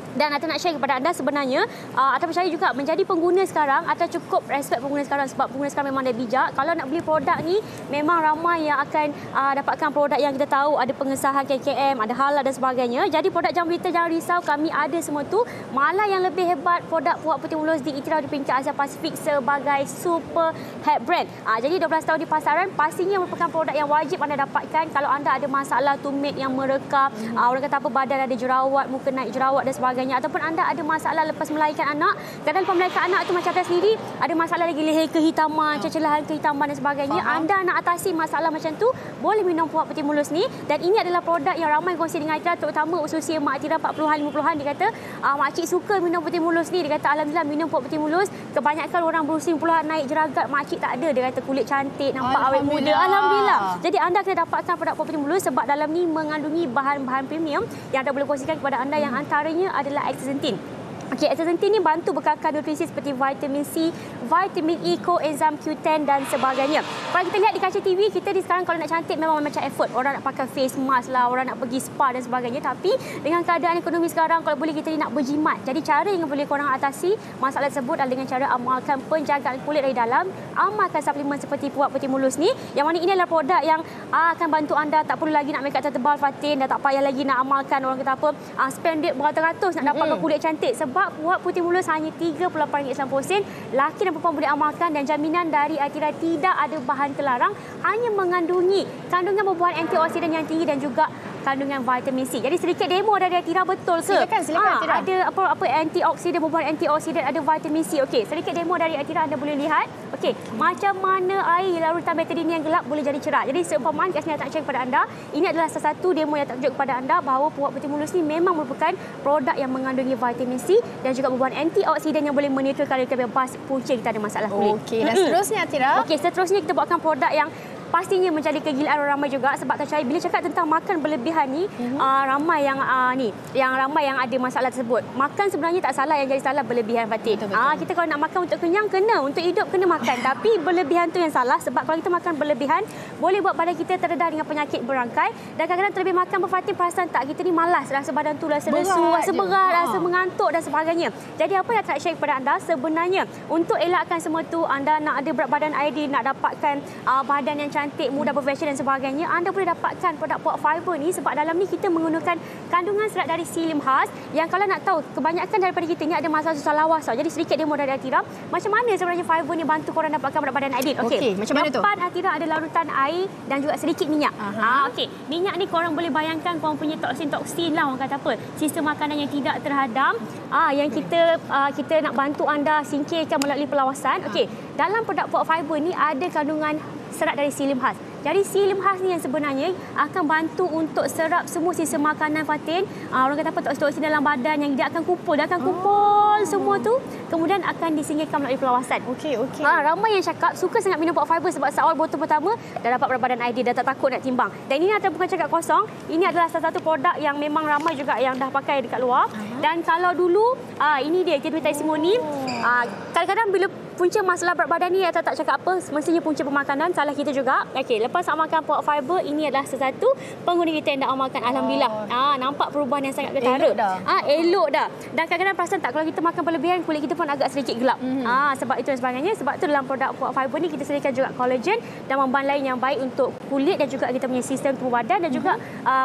L: Dan Ata nak share kepada anda sebenarnya, Ata percaya juga menjadi pengguna sekarang, Ata cukup respect pengguna sekarang sebab pengguna sekarang memang dah bijak. Kalau nak beli produk ni, memang ramai yang akan dapatkan produk yang kita tahu ada pengesahan KKM, ada halal dan sebagainya. Jadi produk Jamu Jelita jangan risau, kami ada semua tu. Malah yang lebih hebat, produk Puak Putih Mulus diiktiraf di peringkat Asia Pasifik sebagai super head brand. Jadi 12 tahun di pasaran, pastinya merupakan produk yang wajib anda dapatkan kalau anda ada masalah tumit yang merekah, orang kata apa, badan ada jerawat, muka naik jerawat dan sebagainya, ataupun anda ada masalah lepas melahirkan anak. Kadang lepas melahirkan anak tu macam anda sendiri ada masalah lagi leher kehitaman, cecelahan kehitaman dan sebagainya. Anda nak atasi masalah macam tu, boleh minum Puak Putih Mulus ni. Dan ini adalah produk yang ramai kongsi dengan Atira, terutama usia Mak Atira 40-an 50-an. Dia kata makcik suka minum Putih Mulus ni. Dia kata alhamdulillah minum Puak Putih Mulus. Kebanyakan orang berusia 50-an naik jeragat, makcik tak ada. Dia kata kulit cantik, nampak awet muda. Alhamdulillah. Jadi anda kena dapatkan produk Puak Putih Mulus sebab dalam ni mengandungi bahan-bahan premium yang anda boleh kongsikan kepada anda, yang antaranya adalah Astaxanthin. Okey, Astaxanthin ni bantu bekalkan nutrisi seperti vitamin C, vitamin E, coenzim Q10 dan sebagainya. Kalau kita lihat di kaca TV, kita ni sekarang kalau nak cantik memang macam effort. Orang nak pakai face mask lah, orang nak pergi spa dan sebagainya. Tapi dengan keadaan ekonomi sekarang, kalau boleh kita ni nak berjimat. Jadi cara yang boleh korang atasi masalah tersebut adalah dengan cara amalkan penjagaan kulit dari dalam, amalkan suplemen seperti Puak Putih Mulus ni. Yang mana ini adalah produk yang akan bantu anda, tak perlu lagi nak make up tebal, Fatin. Dah tak payah lagi nak amalkan, orang kata apa, spend duit beratus-ratus nak dapatkan kulit cantik. Sebab Puak Putih Mulus hanya RM38.90. Laki dan perempuan boleh amalkan, dan jaminan dari Atira tidak ada bahan terlarang, hanya mengandungi kandungan buah-buahan antioksidan yang tinggi dan juga kandungan vitamin C. Jadi sedikit demo dari Atira, betul ke?
C: Silakan Atira.
L: Ada apa antioksidan, buah antioksidan, ada vitamin C. Okey, sedikit demo dari Atira anda boleh lihat. Okey, macam mana air larutan betadine yang gelap boleh jadi cerah. Jadi seumpama kat sini tak share kepada anda, ini adalah salah satu demo yang tak tunjuk kepada anda bahawa puak putih mulus ni memang merupakan produk yang mengandungi vitamin C dan juga buah antioksidan yang boleh menetralkan bebas punca kita ada masalah kulit.
C: Okey, dan seterusnya Atira.
L: Okey, seterusnya kita buatkan produk yang pastinya menjadi kegilaan orang ramai juga sebab tak percaya bila cakap tentang makan berlebihan ni ramai yang ramai yang ada masalah tersebut. Makan sebenarnya tak salah, yang jadi salah berlebihan, Fatin. Kita kalau nak makan untuk kenyang kena, untuk hidup kena makan, tapi berlebihan tu yang salah sebab kalau kita makan berlebihan boleh buat badan kita terdedah dengan penyakit berangkai dan kadang-kadang terlebih makan Fatin perasan tak kita ni malas, rasa badan tu rasa lesu, rasa berat, rasa mengantuk dan sebagainya. Jadi apa yang tak share kepada anda sebenarnya untuk elakkan semua tu, anda nak ada berat badan ideal, nak dapatkan badan yang cantik, mudah berfashion dan sebagainya, anda boleh dapatkan produk Puak Fiber ni sebab dalam ni kita menggunakan kandungan serat dari psyllium husk yang kalau nak tahu kebanyakan daripada kita ni ada masalah susah lawas. Jadi sedikit demo dari Atira macam mana sebenarnya fiber ni bantu korang dapatkan berat badan ideal. Okey,
C: macam mana tu?
L: Depan Atira ada larutan air dan juga sedikit minyak. Okey, minyak ni korang boleh bayangkan korang punya toksin-toksin lah, orang kata apa, sistem makanan yang tidak terhadam yang kita nak bantu anda singkirkan melalui pelawasan. Okey, dalam produk Puak Fiber ni ada kandungan serat dari psyllium husk. Jadi psyllium husk ni yang sebenarnya akan bantu untuk serap semua sistem makanan Fatin. Orang kata apa, toksin dalam badan yang dia akan kumpul, semua tu kemudian akan disingkirkan melalui pelawasan.
C: Okey.
L: Ramai yang cakap suka sangat minum Puak Fiber sebab seawal botol pertama dah dapat berat badan ideal, dah tak takut nak timbang. Dan ini adalah bukan cakap kosong. Ini adalah salah satu produk yang memang ramai juga yang dah pakai dekat luar. Dan kalau dulu ini dia kita testimoni. Kadang-kadang bila punca masalah berat badan ni atau tak cakap apa, mestinya punca pemakanan, salah kita juga. Okey, lepas nak makan Puak Fiber, ini adalah satu pengguna kita yang dah makan. Alhamdulillah. Nampak perubahan yang sangat ketara. Elok dah. Dan kadang-kadang perasan tak kalau kita makan berlebihan, kulit kita pun agak sedikit gelap. Sebab itu dan sebagainya. Sebab tu dalam produk Puak Fiber ni kita sediakan juga collagen dan bahan lain yang baik untuk kulit dan juga kita punya sistem tubuh badan dan juga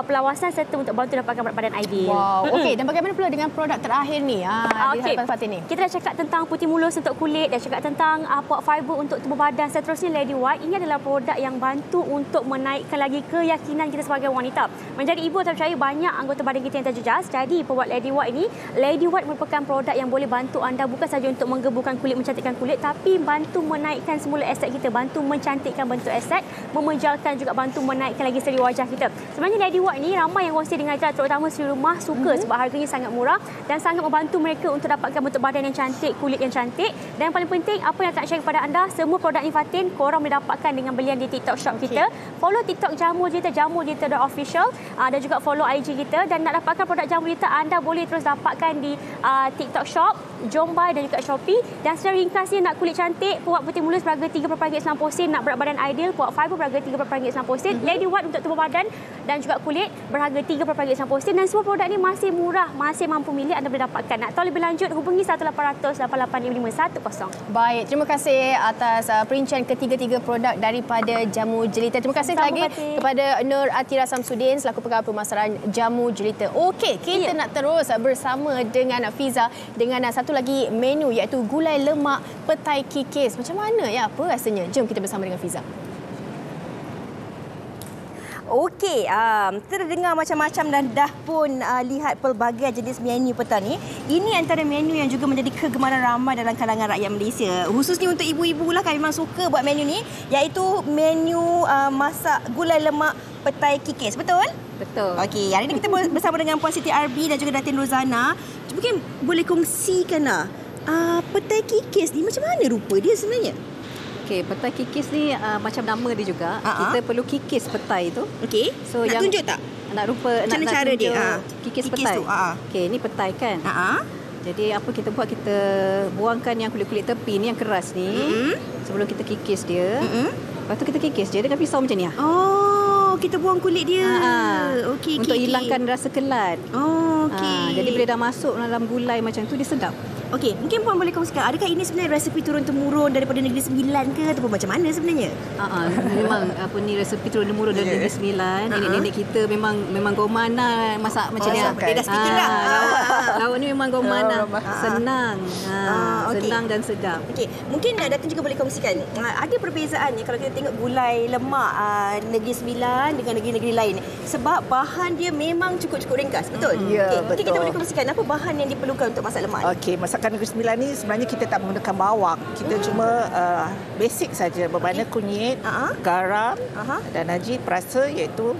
L: pelawasan serta untuk bantu dapatkan berat badan ideal.
C: Wow. Okey, dan bagaimana pula dengan produk terakhir ni? Di hadapan Fatin ni.
L: Kita dah cakap tentang putih mulus untuk kulit, dah cakap tentang Puak Fiber untuk tubuh badan. Seterusnya Lady White. Ini adalah produk yang bantu untuk menaikkan lagi keyakinan kita sebagai wanita. Menjadi ibu, saya percaya banyak anggota badan kita yang terjejas. Jadi pembuat Lady White ini, Lady White merupakan produk yang boleh bantu anda bukan saja untuk menggeburkan kulit, mencantikkan kulit, tapi bantu menaikkan semula aset kita, bantu mencantikkan bentuk aset, memejalkan juga bantu menaikkan lagi seri wajah kita. Sebenarnya Lady White ni ramai yang kongsi dengan kita, terutama di rumah suka sebab harganya sangat murah dan sangat membantu mereka untuk dapatkan bentuk badan yang cantik, kulit yang cantik. Dan yang paling penting, apa yang tak share kepada anda, semua produk ni Fatin korang boleh dapatkan dengan belian di TikTok shop kita. Follow TikTok Jamu Jelita, jamujilita.official, dan juga follow IG kita. Dan nak dapatkan produk Jamu Jelita, anda boleh terus dapatkan di TikTok shop, Jombai dan juga Shopee. Dan secara ringkasnya, nak kulit cantik, Puak Putih Mulus berharga RM30.90, nak berat badan ideal, Puak Fiber berharga RM30.90, Lady White untuk tubuh badan dan juga kulit berharga RM30.90. Dan semua produk ni masih murah, masih mampu milik, anda boleh dapatkan. Nak tahu lebih lanjut, hubungi 1800 885510.
C: Baik, terima kasih atas perincian ketiga-tiga produk daripada Jamu Jelita. Terima kasih lagi kepada Nur Atira Samsudin selaku Pegawai Pemasaran Jamu Jelita. Okey, kita nak terus bersama dengan Fiza dengan satu lagi menu iaitu gulai lemak petai kikis. Macam mana ya, apa rasanya? Jom kita bersama dengan Fiza.
B: Okey, terdengar macam-macam dan dah pun lihat pelbagai jenis menu petang ni. Ini antara menu yang juga menjadi kegemaran ramai dalam kalangan rakyat Malaysia. Khususnya untuk ibu-ibu lah, kami memang suka buat menu ni, iaitu menu masak gulai lemak petai kikis. Betul?
F: Betul.
B: Okey, hari ini kita bersama dengan Puan Siti Arbi dan juga Datin Rozana. Mungkin boleh kongsikan petai kikis ni macam mana rupa dia sebenarnya?
M: Okey, petai kikis ni macam nama dia juga. Kita perlu kikis petai tu.
B: Okey. So nak tunjuk tak?
M: Nak rupa
B: macam
M: nak
B: cara
M: tunjuk
B: dia.
M: Kikis petai. Okey, ni petai kan? Jadi apa kita buat, kita buangkan yang kulit-kulit tepi ni yang keras ni. Sebelum kita kikis dia. Lepas tu kita kikis dia dengan pisau macam ni .
B: Oh, kita buang kulit dia.
M: Okey, untuk hilangkan rasa kelat.
B: Oh, okey.
M: Jadi bila dah masuk dalam gulai macam tu, dia sedap.
B: Okey, mungkin Puan boleh kongsikan, adakah ini sebenarnya resepi turun-temurun daripada Negeri Sembilan ke ataupun macam mana sebenarnya?
M: Memang resepi turun-temurun dari Negeri Sembilan. Nenek-nenek kita memang gomana masak macam ni.
B: Dia dah speaking dah.
M: Lauk ni memang gomana. Senang. Senang dan sedap.
B: Okey, mungkin Datin juga boleh kongsikan, ada perbezaannya kalau kita tengok gulai lemak Negeri Sembilan dengan negeri-negeri lain. Sebab bahan dia memang cukup-cukup ringkas, betul?
N: Ya,
B: betul. Mungkin kita boleh kongsikan apa bahan yang diperlukan untuk masak lemak?
N: Okey, masakan Negeri Sembilan ni sebenarnya kita tak menggunakan bawang. Kita cuma basic saja, bermakna kunyit, garam dan najis perasa iaitu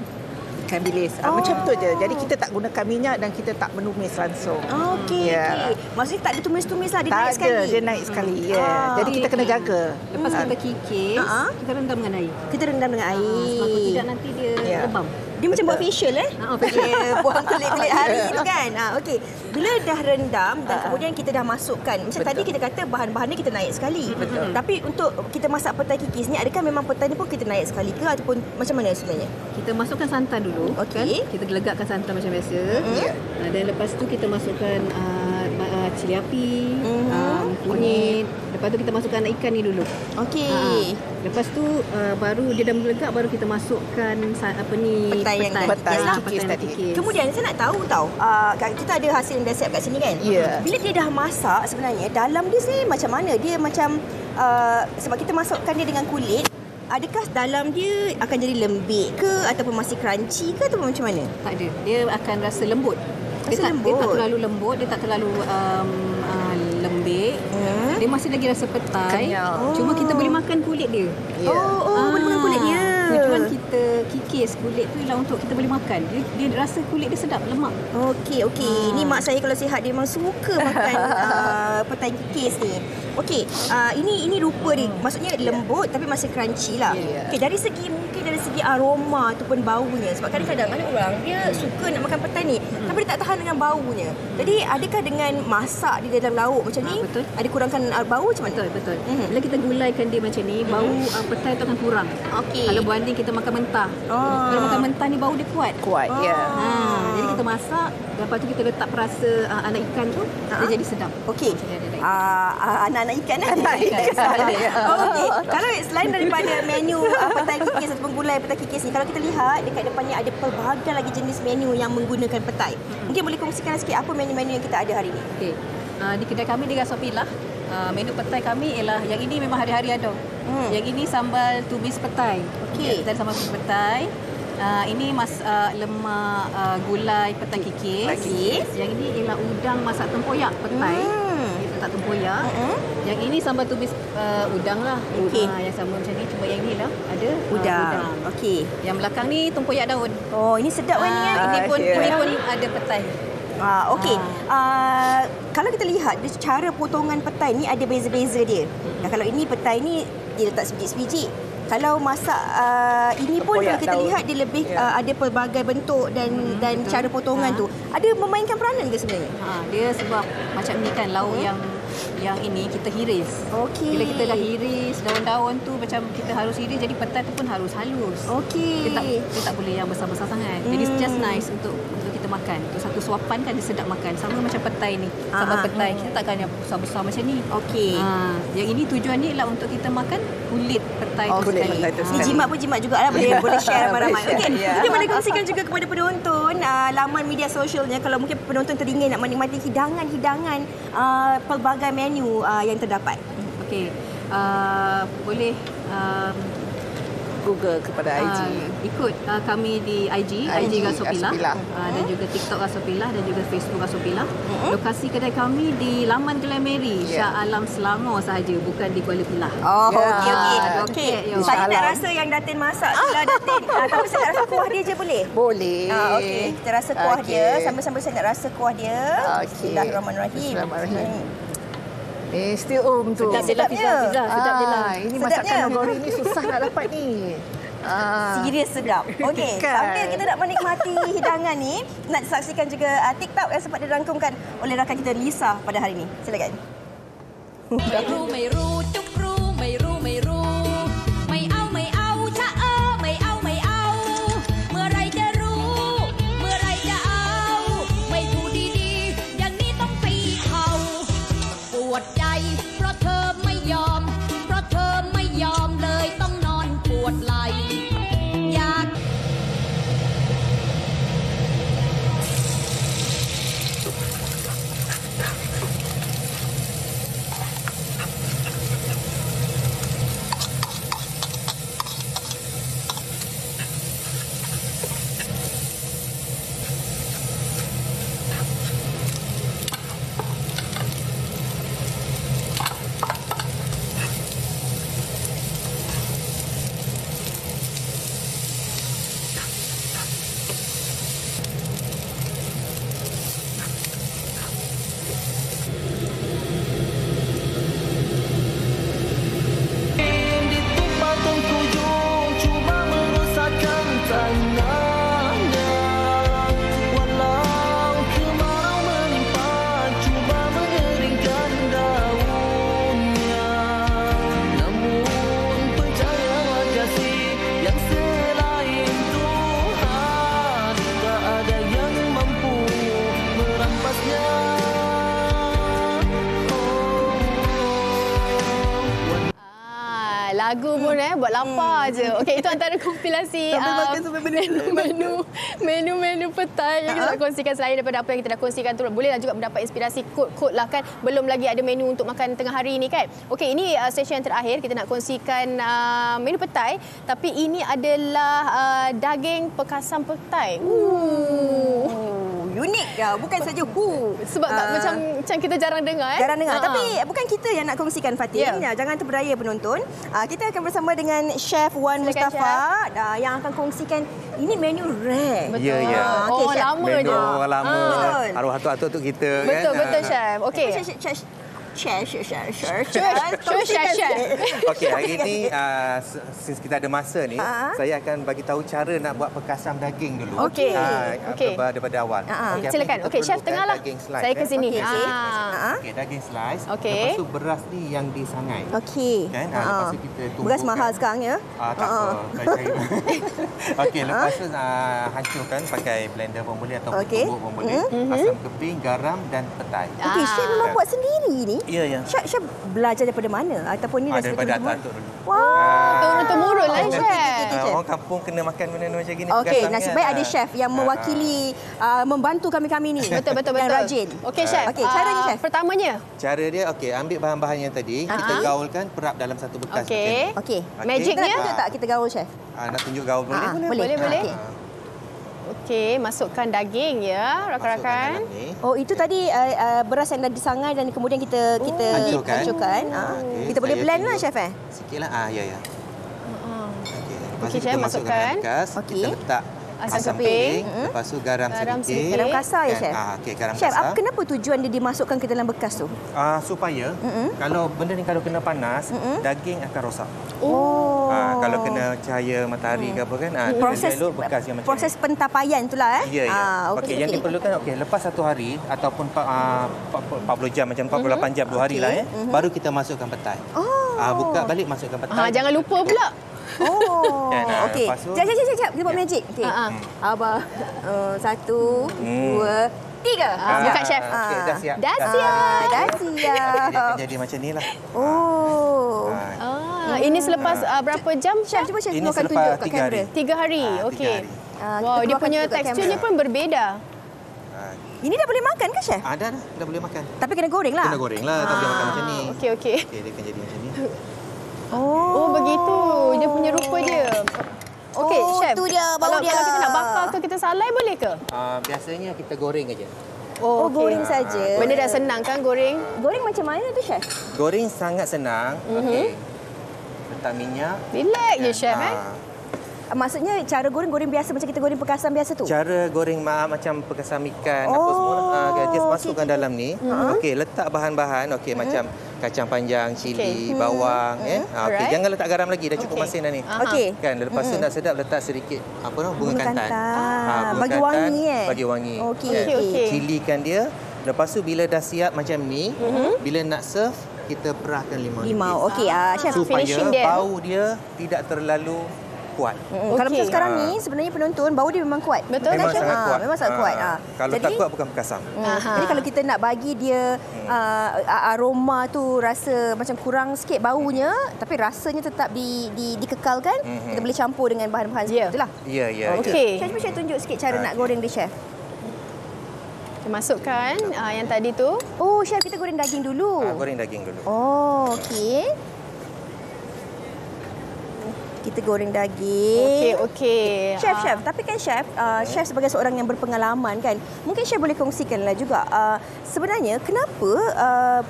N: ikan bilis. Macam tu je. Jadi kita tak gunakan minyak dan kita tak menumis langsung.
B: Okey. Maksudnya tak ada tumis-tumis lah, dia
N: tak
B: naik sekali.
N: Tak ada, dia naik sekali. Jadi kita kena jaga.
M: Lepas kita kikis, kita rendam dengan air.
B: Kita rendam dengan air.
M: Sebab tidak nanti dia lebam.
B: Dia macam buat facial dia buang kulit-kulit hari tu kan. Okey. Bila dah rendam dan kemudian kita dah masukkan. Macam tadi kita kata bahan-bahannya kita naik sekali. Tapi untuk kita masak petai kikis ni, adakah memang petai ni pun kita naik sekali ke ataupun macam mana sebenarnya?
M: Kita masukkan santan dulu.
B: Okey.
M: Kan? Kita gelegakkan santan macam biasa. Dan lepas tu kita masukkan cili api, kunyit. Lepas tu kita masukkan ikan ni dulu.
B: Okey.
M: Lepas tu baru dia dah melegak, baru kita masukkan petai yang
B: kikis tadi. Kemudian saya nak tahu kita ada hasil yang dah siap kat sini kan? Bila dia dah masak sebenarnya dalam dia sendiri macam mana? Dia macam sebab kita masukkan dia dengan kulit, adakah dalam dia akan jadi lembik ke ataupun masih crunchy ke ataupun macam mana?
M: Tak ada. Dia akan rasa lembut. Dia tak terlalu lembut, dia tak terlalu lembik. Dia masih lagi rasa petai. Cuma kita boleh makan kulit dia.
B: Boleh makan kulitnya.
M: Tujuan kita kikis kulit tu ialah untuk kita boleh makan. Dia rasa kulit dia sedap, lemak.
B: Okey. Ni mak saya kalau sihat dia memang suka makan petai kikis ni. Okey, ini rupa dia. Maksudnya lembut tapi masih crunchy lah. Okey, dari segi aroma ataupun baunya. Sebab kadang-kadang ada orang dia suka nak makan petai ni tapi dia tak tahan dengan baunya. Jadi adakah dengan masak di dalam lauk macam ni ada kurangkan bau macam mana?
M: Betul. Bila kita gulaikan dia macam ni, bau petai tu akan kurang.
B: Okey.
M: Kalau banding kita makan mentah. Kalau makan mentah ni bau dia kuat. Jadi kita masak, lepas tu kita letak perasa anak ikan tu, dia jadi sedap.
B: Okey. Anak-anak ikan Okey. Kalau selain daripada menu petai kikis ataupun gulai petai kikis ni, kalau kita lihat dekat depannya ada pelbagai lagi jenis menu yang menggunakan petai. Mungkin boleh kongsikan sikit apa menu-menu yang kita ada hari ni?
M: Okey. Di kedai kami di Gasopilah, menu petai kami ialah yang ini memang hari-hari ada. Yang ini sambal tumis petai. Kita ada sambal tumis petai. Ini lemak gulai petai kikis. Yang ini ialah udang masak tempoyak petai. Kita letak tempoyak. Yang ini sambal tumis udang lah. Yang sama macam ni, cuma yang ni lah ada udang.
B: Okey.
M: Yang belakang ni tempoyak daun.
B: Ini sedap kan ni.
M: Ini pun ada petai.
B: Okey. Kalau kita lihat cara potongan petai ni ada beza-beza dia. Kalau ini petai ni dia letak sebiji-sebiji. Kalau masak ini pun kalau kita lihat dia lebih ada pelbagai bentuk dan cara potongan tu. Ada memainkan peranan ke sebenarnya?
M: Dia sebab macam ni kan lauk yang ini kita hiris.
B: Okey.
M: Bila kita dah hiris daun-daun tu macam kita harus hiris, jadi petai tu pun harus halus.
B: Okey.
M: Dia tak boleh yang besar-besar sangat. Jadi just nice untuk kita makan. Untuk satu suapan kan dia sedap makan. Sama macam petai ni. Sambal petai kita takkan yang besar-besar macam ni.
B: Okey.
M: Yang ini tujuan ni ialah untuk kita makan kulit petai tu sekali.
B: Ni jimat pun jimat jugalah, boleh share ramai-ramai. Okey. Kita boleh kongsikan juga kepada penonton laman media sosialnya kalau mungkin penonton teringin nak menikmati hidangan-hidangan pelbagai menu yang terdapat.
M: Okey. Boleh
N: Google kepada IG.
M: Ikut kami di IG Gasopilah, dan juga TikTok Gasopilah dan juga Facebook Gasopilah. Lokasi kedai kami di Laman Glen Mary, Shah Alam Selangor sahaja, bukan di Kuala Pilah.
B: Okey. Saya nak rasa yang Datin masak sebelah Datin. Tapi saya nak rasa kuah dia je boleh?
N: Boleh.
B: Okey, kita rasa kuah dia. Sambil-sambil saya nak rasa kuah dia. Bismillahirrahmanirrahim.
N: Still tu.
B: Sedap dia.
N: Sedap dia lah. Ini masakan nogori ni susah nak dapat ni.
B: Serius sedap. Okey, sambil kita nak menikmati hidangan ni, nak saksikan juga TikTok yang sempat dirangkumkan oleh rakan kita Lisa pada hari ini. Silakan.
A: Meru meru tuk ru meru meru mai au cha mai au meraiจะรู้เมื่อไรจะเอาไม่พูดดีๆอย่างนี้ต้องตีเขา วดไหลอยาก
C: Lagu pun buat lapar je. Okey, itu antara kompilasi menu petai yang kita nak kongsikan. Selain daripada apa yang kita dah kongsikan tu, bolehlah juga mendapat inspirasi kod-kod lah kan. Belum lagi ada menu untuk makan tengah hari ni kan. Okey, ini sesi yang terakhir kita nak kongsikan menu petai, tapi ini adalah daging pekasam petai.
B: Unik ya, bukan saja
C: sebab macam kita jarang dengar
B: Jarang dengar. Tapi bukan kita yang nak kongsikan, Fatin. Jangan terberdaya penonton. Kita akan bersama dengan Chef Wan Mustafa yang akan kongsikan ini menu rare.
C: Betul.
B: Ya.
C: Okay, lama
O: menu
C: je.
O: Orang lama. Arwah atuk-atuk kita
C: betul,
O: kan.
C: Betul, Chef. Okey.
B: Chef.
O: Okey, hari ni since kita ada masa ni, saya akan bagi tahu cara nak buat pekasam daging dulu.
C: Okey.
O: Daripada awal.
C: Silakan. Okey, Chef tengahlah. Saya ke sini.
O: Okey, daging slice. Lepas tu beras ni yang disangai.
B: Okey.
O: Kan? Lepas tu kita tumbukkan.
B: Beras mahal sekarang ya.
O: Tak apa. Okey, lepas tu hancurkan pakai blender pun boleh ataupun tumbuk pun boleh. Asam keping, garam dan petai.
B: Okey, Chef memang buat sendiri ni.
O: Ya.
B: Chef belajar daripada mana? Ataupun ni
O: daripada atuk dulu.
C: Turun-temurun lah, Chef.
O: Orang kampung kena makan benda macam gini.
B: Okey, nasib baik ada chef yang mewakili membantu kami ni.
C: Betul.
B: Yang rajin.
C: Okey, Chef.
B: Okey, caranya, Chef.
C: Pertamanya.
O: Cara dia, ambil bahan-bahan yang tadi, kita gaulkan, perap dalam satu bekas.
B: Okey. Magicnya tunjuk tak kita gaul, Chef?
O: Nak tunjuk gaul boleh?
C: Boleh. Okey, masukkan daging ya, rakan-rakan.
B: Oh, itu tadi beras yang dah disangai dan kemudian kita hancurkan. Kita boleh blend lah, Chef
O: Sikitlah. Ya.
C: Okey, Chef, masukkan.
O: Kita letak asam keping, lepas tu garam sedikit.
B: Garam kasar ya, Chef?
O: Okey, garam
B: Chef,
O: kasar.
B: kenapa tujuan dia dimasukkan ke dalam bekas tu?
O: Supaya kalau benda ni kalau kena panas, daging akan rosak. Kalau kena cahaya matahari ke apa kan,
B: proses pentapaian itulah
O: Ya. Okey, yang diperlukan lepas 1 hari ataupun 40 jam macam 48 jam 2 hari lah baru kita masukkan petai. Buka balik masukkan petai.
C: Jangan lupa pula.
B: Okey. Sekejap. Kita buat magic. Okey. Abah 1, 2, 3.
C: Bukan, Chef.
O: Okey, dah siap.
B: Dah siap.
O: Dia akan jadi macam ni lah.
C: Ini selepas berapa jam, Chef?
B: Cuba Chef
O: ini
B: akan
O: selepas
B: tunjuk kat
O: 3 hari.
B: kamera.
C: 3 hari. Okey. Wow, dia punya teksturnya pun berbeza.
B: Ini dah boleh makan ke, Chef?
O: Dah boleh makan.
B: Tapi kena goreng lah.
O: Kena goreng lah. Tak boleh makan macam ni.
C: Okey.
O: Okey, dia akan jadi macam ni.
C: Oh, begitu. Dia punya rupa dia. Okey, Chef.
B: Tu dia, bau dia.
C: Kalau kita nak bakar ke kita salai boleh ke?
O: Biasanya kita goreng aja.
B: Okay. Goreng saja.
C: Benda dah senang kan goreng?
B: Goreng macam mana tu, Chef?
O: Goreng sangat senang. Okey. Letak minyak.
C: Relax je, Chef.
B: Maksudnya cara goreng biasa macam kita goreng pekasam biasa tu?
O: Cara goreng macam pekasam ikan apa semua just masukkan dalam ni. Okey, letak bahan-bahan macam kacang panjang, cili, bawang okey, jangan letak garam lagi, dah cukup masin dah ni.
B: Okey.
O: Kan lepas tu nak sedap letak sedikit bunga kantan.
B: Bagi wangi
O: Bagi wangi.
B: Okey.
O: Cilikan dia. Lepas tu bila dah siap macam ni, bila nak serve kita perahkan limau.
B: Okey, Chef
O: supaya
C: finishing dia.
O: Bau dia tidak terlalu kuat.
B: Kalau macam sekarang ni sebenarnya penonton bau dia memang kuat.
C: Betul
O: memang
C: tak,
O: sangat kuat.
B: Memang sangat kuat.
O: Kalau tak kuat bukan pekasam.
B: Jadi kalau kita nak bagi dia aroma tu rasa macam kurang sikit baunya tapi rasanya tetap dikekalkan, kita boleh campur dengan bahan-bahan seperti itulah.
O: Ya.
B: Okey. Chef tunjuk sikit cara nak goreng dia, Chef.
C: Kita masukkan yang tadi tu.
B: Oh, Chef, kita goreng daging dulu.
O: Goreng daging dulu.
B: Oh, okey. Kita goreng daging.
C: Okey.
B: Chef. Tapi kan Chef, Chef sebagai seorang yang berpengalaman kan, mungkin Chef boleh kongsikanlah juga. Sebenarnya kenapa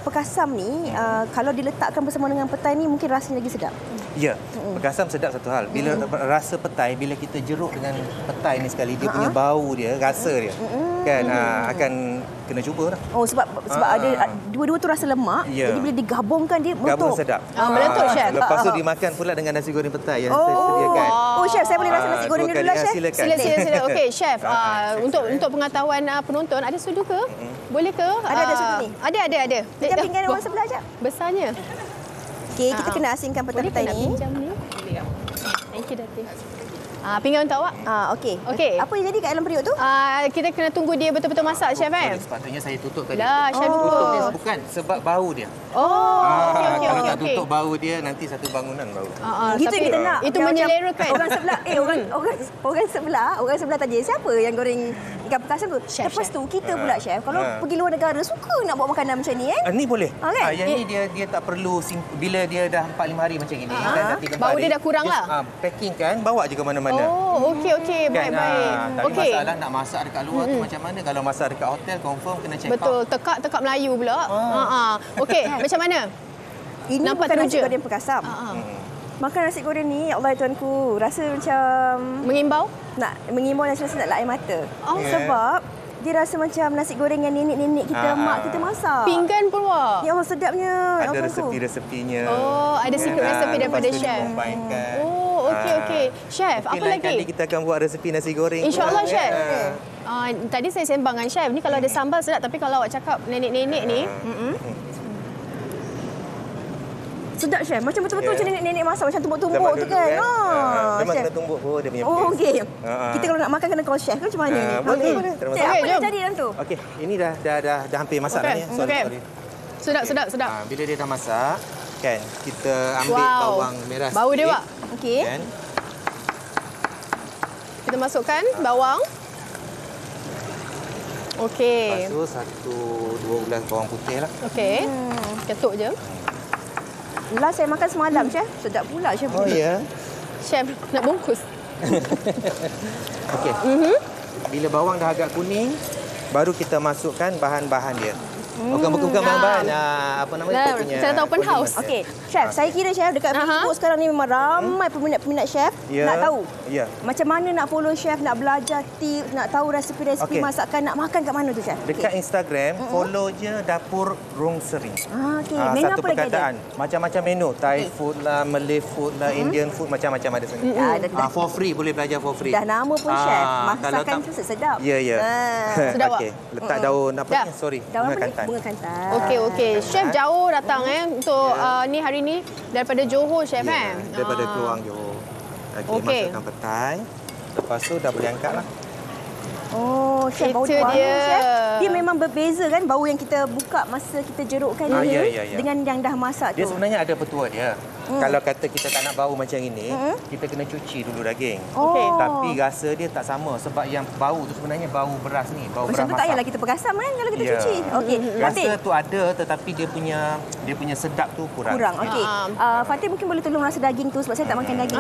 B: pekasam ni kalau diletakkan bersama dengan petai ni mungkin rasanya lagi sedap?
O: Ya, pekasam sedap satu hal. Bila rasa petai, bila kita jeruk dengan petai ni sekali, dia punya bau dia, rasa dia kan akan kena cuba lah.
B: Oh, sebab ada dua-dua tu rasa lemak. Jadi bila digabungkan dia meletup.
O: Gabung sedap.
C: Meletup, Chef.
O: Lepas tu dimakan pula dengan nasi goreng petai yang saya sediakan.
B: Oh, Chef, saya boleh rasa nasi goreng dulu lah, Chef.
O: Silakan.
C: Sila. Okey, Chef. Untuk pengetahuan penonton, ada sudu ke? Boleh ke?
B: Ada sudu ni?
C: Ada.
B: Kita pinggan orang sebelah jap.
C: Besarnya.
B: Okey, kita kena asingkan petai-petai ni.
C: Boleh tak nak pinjam ni? Thank you, Datin. Pinggan untuk awak.
B: Okey. Apa yang jadi kat dalam periuk tu?
C: Kita kena tunggu dia betul-betul masak, Chef kan?
O: Sepatutnya saya tutup tadi.
C: Lah, Chef tutup.
O: Bukan, sebab bau dia.
C: Okey.
O: Kalau tak tutup bau dia, nanti satu bangunan bau.
B: Itu kita nak.
C: Itu menyelerakan.
B: Orang sebelah, orang sebelah tadi, siapa yang goreng ikan pekasam tu? Lepas tu, kita pula, Chef, kalau pergi luar negara, suka nak bawa makanan macam ni,
O: Ni boleh.
B: Kan?
O: Yang ni dia tak perlu, bila dia dah 4-5 hari macam ini, nanti
C: bau dia dah kurang lah.
O: Packing kan, bawa je ke mana-mana.
C: Oh, okey. Baik.
O: Tapi masalah nak masak dekat luar tu macam mana? Kalau masak dekat hotel, confirm kena check out.
C: Betul, tekak Melayu pula. Okey, macam mana?
B: Ini
C: nampak
B: bukan nasi
C: teruja.
B: goreng pekasam. Makan nasi goreng ni, ya Allah tuanku, rasa macam
C: mengimbau?
B: Nak mengimbau dan rasa nak air mata. Sebab dia rasa macam nasi goreng yang nenek-nenek kita, mak kita masak.
C: Pinggan pun wah.
B: Ya Allah, sedapnya.
O: Ada resepi-resepinya.
C: Oh, ada secret recipe daripada chef. Oh, okey. Chef, apa lagi?
O: Kali kita akan buat resepi nasi goreng.
C: InsyaAllah, Chef. Tadi saya sembang dengan Chef. Ni kalau ada sambal sedap, tapi kalau awak cakap nenek-nenek ni,
B: sedap, Chef. Macam betul-betul macam nenek-nenek masak, macam tumbuk-tumbuk tu kan.
O: Memang kena tumbuk dia punya.
B: Oh, okey. Kita kalau nak makan kena call chef ke macam mana ni?
O: Boleh.
B: Chef, apa yang jadi dalam tu?
O: Okey, ini dah hampir masak dah ni. Sorry.
C: Sedap.
O: Bila dia dah masak, kan, kita ambil bawang merah sikit.
C: Bau dia, Wak.
B: Okey.
O: Kan?
C: Kita masukkan bawang. Okey.
O: Lepas tu 1-2 ulas bawang putih lah.
C: Okey. Ketuk je.
B: Last saya makan semalam, Chef. Sedap pula, Chef.
O: Oh, ya?
C: Chef, nak bungkus.
O: Okey. Bila bawang dah agak kuning, baru kita masukkan bahan-bahan dia. Bukan bahan-bahan. Apa nama dia punya?
C: Kita tahu open house.
B: Okey, Chef, saya kira Chef dekat Facebook sekarang ni memang ramai peminat-peminat Chef nak tahu.
O: Ya.
B: Macam mana nak follow Chef, nak belajar tips, nak tahu resepi-resepi masakan, nak makan kat mana tu, Chef?
O: Dekat Instagram, follow je Dapur Rung Sering.
B: Okey, menu
O: satu
B: apa lagi ada?
O: Macam-macam menu. Thai food lah, Malay food lah, Indian food, macam-macam ada sini. For free, boleh belajar for free.
B: Dah nama pun Chef, masakan tu sedap.
O: Ya.
C: Sedap,
O: Okey, letak daun apa ni? Sorry, bunga kantan.
B: Bunga kantan.
C: Okey. Chef jauh datang untuk ni hari ni daripada Johor, Chef kan?
O: Daripada Keluang Johor. Okey, masukkan petai. Lepas tu dah boleh angkat lah.
B: Oh, Chef, bau dia. Chef. Dia memang berbeza kan bau yang kita buka masa kita jerukkan ni dengan yang dah masak tu.
O: Dia sebenarnya ada petua dia. Kalau kata kita tak nak bau macam ini, kita kena cuci dulu daging. Tapi rasa dia tak sama sebab yang bau tu sebenarnya bau beras ni, bau beras masak.
B: Macam tu tak payahlah kita pekasam kan kalau kita cuci. Okey.
O: Rasa tu ada tetapi dia punya sedap tu kurang.
B: Okey. Fatin mungkin boleh tolong rasa daging tu sebab saya tak makan daging.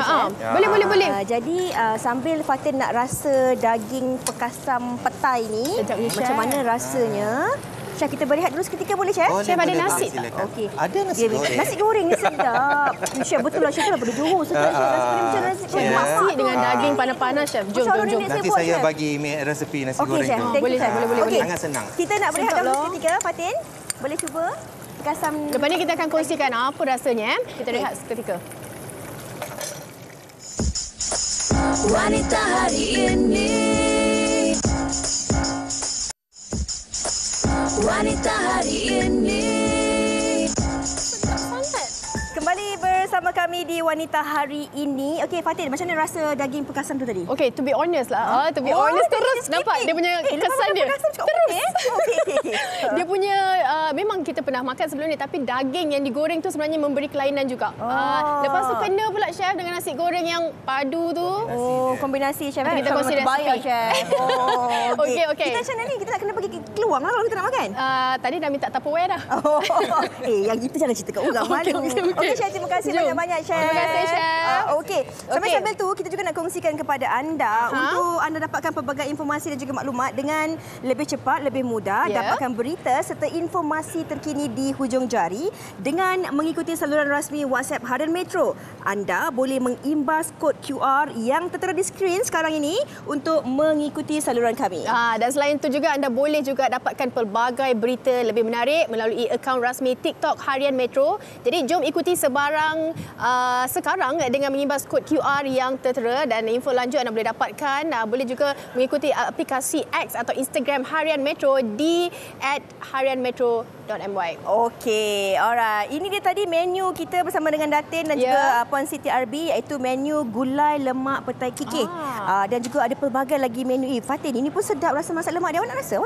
C: Boleh.
B: Jadi sambil Fatin nak rasa daging pekasam petai ni, macam mana rasanya? Chef, kita berehat dulu seketika boleh, Chef?
C: Chef, ada nasi tak?
B: Okey.
O: Ada nasi goreng.
B: Nasi goreng ni sedap. Chef, betul lah. Chef, daripada Johor. Sedap, Chef. Nasi goreng macam nasi goreng.
C: Nasi dengan daging panas-panas, Chef. Jom.
O: Nanti saya bagi resepi nasi goreng tu.
C: Boleh.
O: Sangat senang.
B: Kita nak berehat dulu seketika, Fatin. Boleh cuba pekasam.
C: Lepas ni kita akan kongsikan apa rasanya. Kita rehat seketika.
A: Wanita hari ini. Wanita hari ini.
B: Kembali bersama kami di Wanita Hari ini. Okey, Fatin, macam mana rasa daging pekasan tu tadi?
C: Okey, to be honest lah. To be honest, terus nampak dia punya kesan dia. Terus. Dia punya, memang kita pernah makan sebelum ni, tapi daging yang digoreng tu sebenarnya memberi kelainan juga. Lepas tu kena pula chef dengan nasi goreng yang padu tu.
B: Kombinasi chef.
C: Kita kongsi resipi. Okey.
B: Kita macam mana ni? Kita nak kena pergi keluar lah kalau kita nak makan.
C: Tadi dah minta Tupperware dah.
B: Yang itu jangan cerita kat orang malu. Okey, Chef, terima kasih banyak-banyak, Chef.
C: Terima kasih, Chef.
B: Okey. Sambil tu, kita juga nak kongsikan kepada anda untuk anda dapatkan pelbagai informasi dan juga maklumat dengan lebih cepat, lebih mudah, dapatkan berita serta informasi terkini di hujung jari dengan mengikuti saluran rasmi WhatsApp Harian Metro. Anda boleh mengimbas kod QR yang tertera di skrin sekarang ini untuk mengikuti saluran kami.
C: Dan selain itu juga anda boleh juga dapatkan pelbagai berita lebih menarik melalui akaun rasmi TikTok Harian Metro. Jadi jom ikuti sebarang sekarang dengan mengimbas kod QR yang tertera, dan info lanjut anda boleh dapatkan. Boleh juga mengikuti aplikasi X atau Instagram Harian Metro di @harianmetro.my.
B: Okey, alright. Ini dia tadi menu kita bersama dengan Datin dan juga Puan Siti RB, iaitu menu gulai lemak petai kikih. Dan juga ada pelbagai lagi menu. Fatin, ini pun sedap rasa masak lemak dia. Awak nak rasa?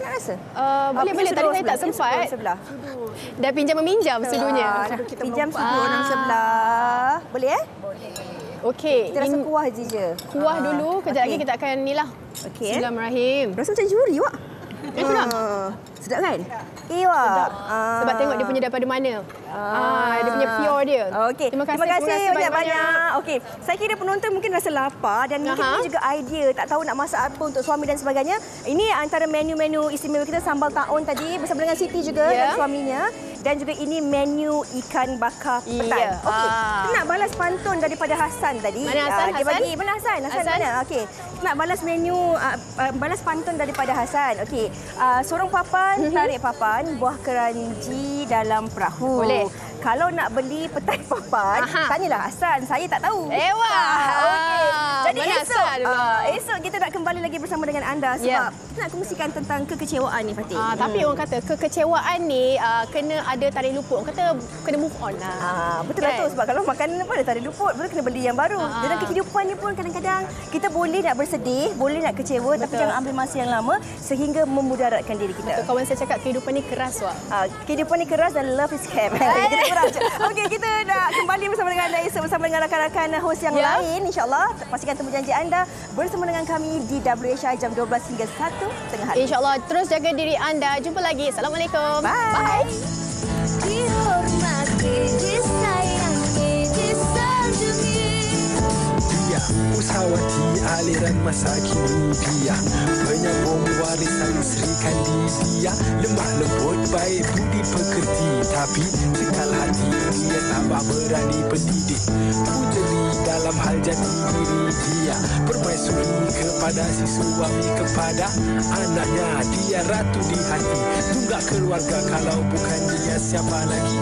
C: Boleh. Tadi saya tak sempat. Dah pinjam-meminjam sudunya.
B: Pinjam sudu orang sebelah. Boleh
C: Okey.
B: Kita rasa kuah je.
C: Kuah dulu. Kejap lagi kita akan ni lah. Bismillahirrahmanirrahim.
B: Rasa macam juri, Wak. Sedap kan? Wak.
C: Sebab tengok dia punya daripada mana. Dia punya pure dia.
B: Okey. Terima kasih banyak-banyak. Okey. Saya kira penonton mungkin rasa lapar dan mungkin ini juga idea. Tak tahu nak masak apa untuk suami dan sebagainya. Ini antara menu-menu istimewa kita, sambal taun tadi bersama dengan Siti juga dan suaminya. Dan juga ini menu ikan bakar petai. Okey. Kita nak balas pantun daripada Hasan tadi.
C: Mana Hasan?
B: Dia bagi. Mana Hasan? Hasan mana? Okey. Kita nak balas menu, balas pantun daripada Hasan. Okey. Sorong papan, tarik papan, buah keranji dalam perahu.
C: Boleh.
B: Kalau nak beli petai papan, tanyalah Hasan. Saya tak tahu.
C: Okey.
B: Jadi esok kita nak kembali lagi bersama dengan anda sebab kita nak kongsikan tentang kekecewaan ni, Fatih.
C: Tapi orang kata kekecewaan ni kena ada tarikh luput. Orang kata kena move on lah.
B: Betul lah tu. Sebab kalau makanan pun ada tarikh luput, betul kena beli yang baru. Dalam kehidupan ni pun kadang-kadang kita boleh nak bersedih, boleh nak kecewa, tapi jangan ambil masa yang lama sehingga memudaratkan diri kita.
C: Kawan saya cakap kehidupan ni keras, Wak.
B: Kehidupan ni keras dan love is camp. Okey, kita nak kembali bersama dengan anda esok bersama dengan rakan-rakan host yang lain, insya-Allah. Pastikan temu janji anda bersama dengan kami di WHI jam 12 hingga 1 tengah hari.
C: Insya-Allah, terus jaga diri anda. Jumpa lagi. Assalamualaikum.
B: Bye.
A: Dihormati, disayangi, disanjungi.
P: Dia usahawati aliran masa kini, dia penyambung warisan Sri Kandidia. Lemah lembut, baik budi pekerti, tapi sekal hati dia tambah berani pendidik. Pujeri dalam hal jati diri dia, permaisuri kepada si suami, kepada anaknya. Dia ratu di hati, tunggak keluarga, kalau bukan dia siapa lagi?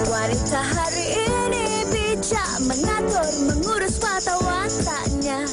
A: Wanita hari ini bijak mengatur, mengurus mata wataknya.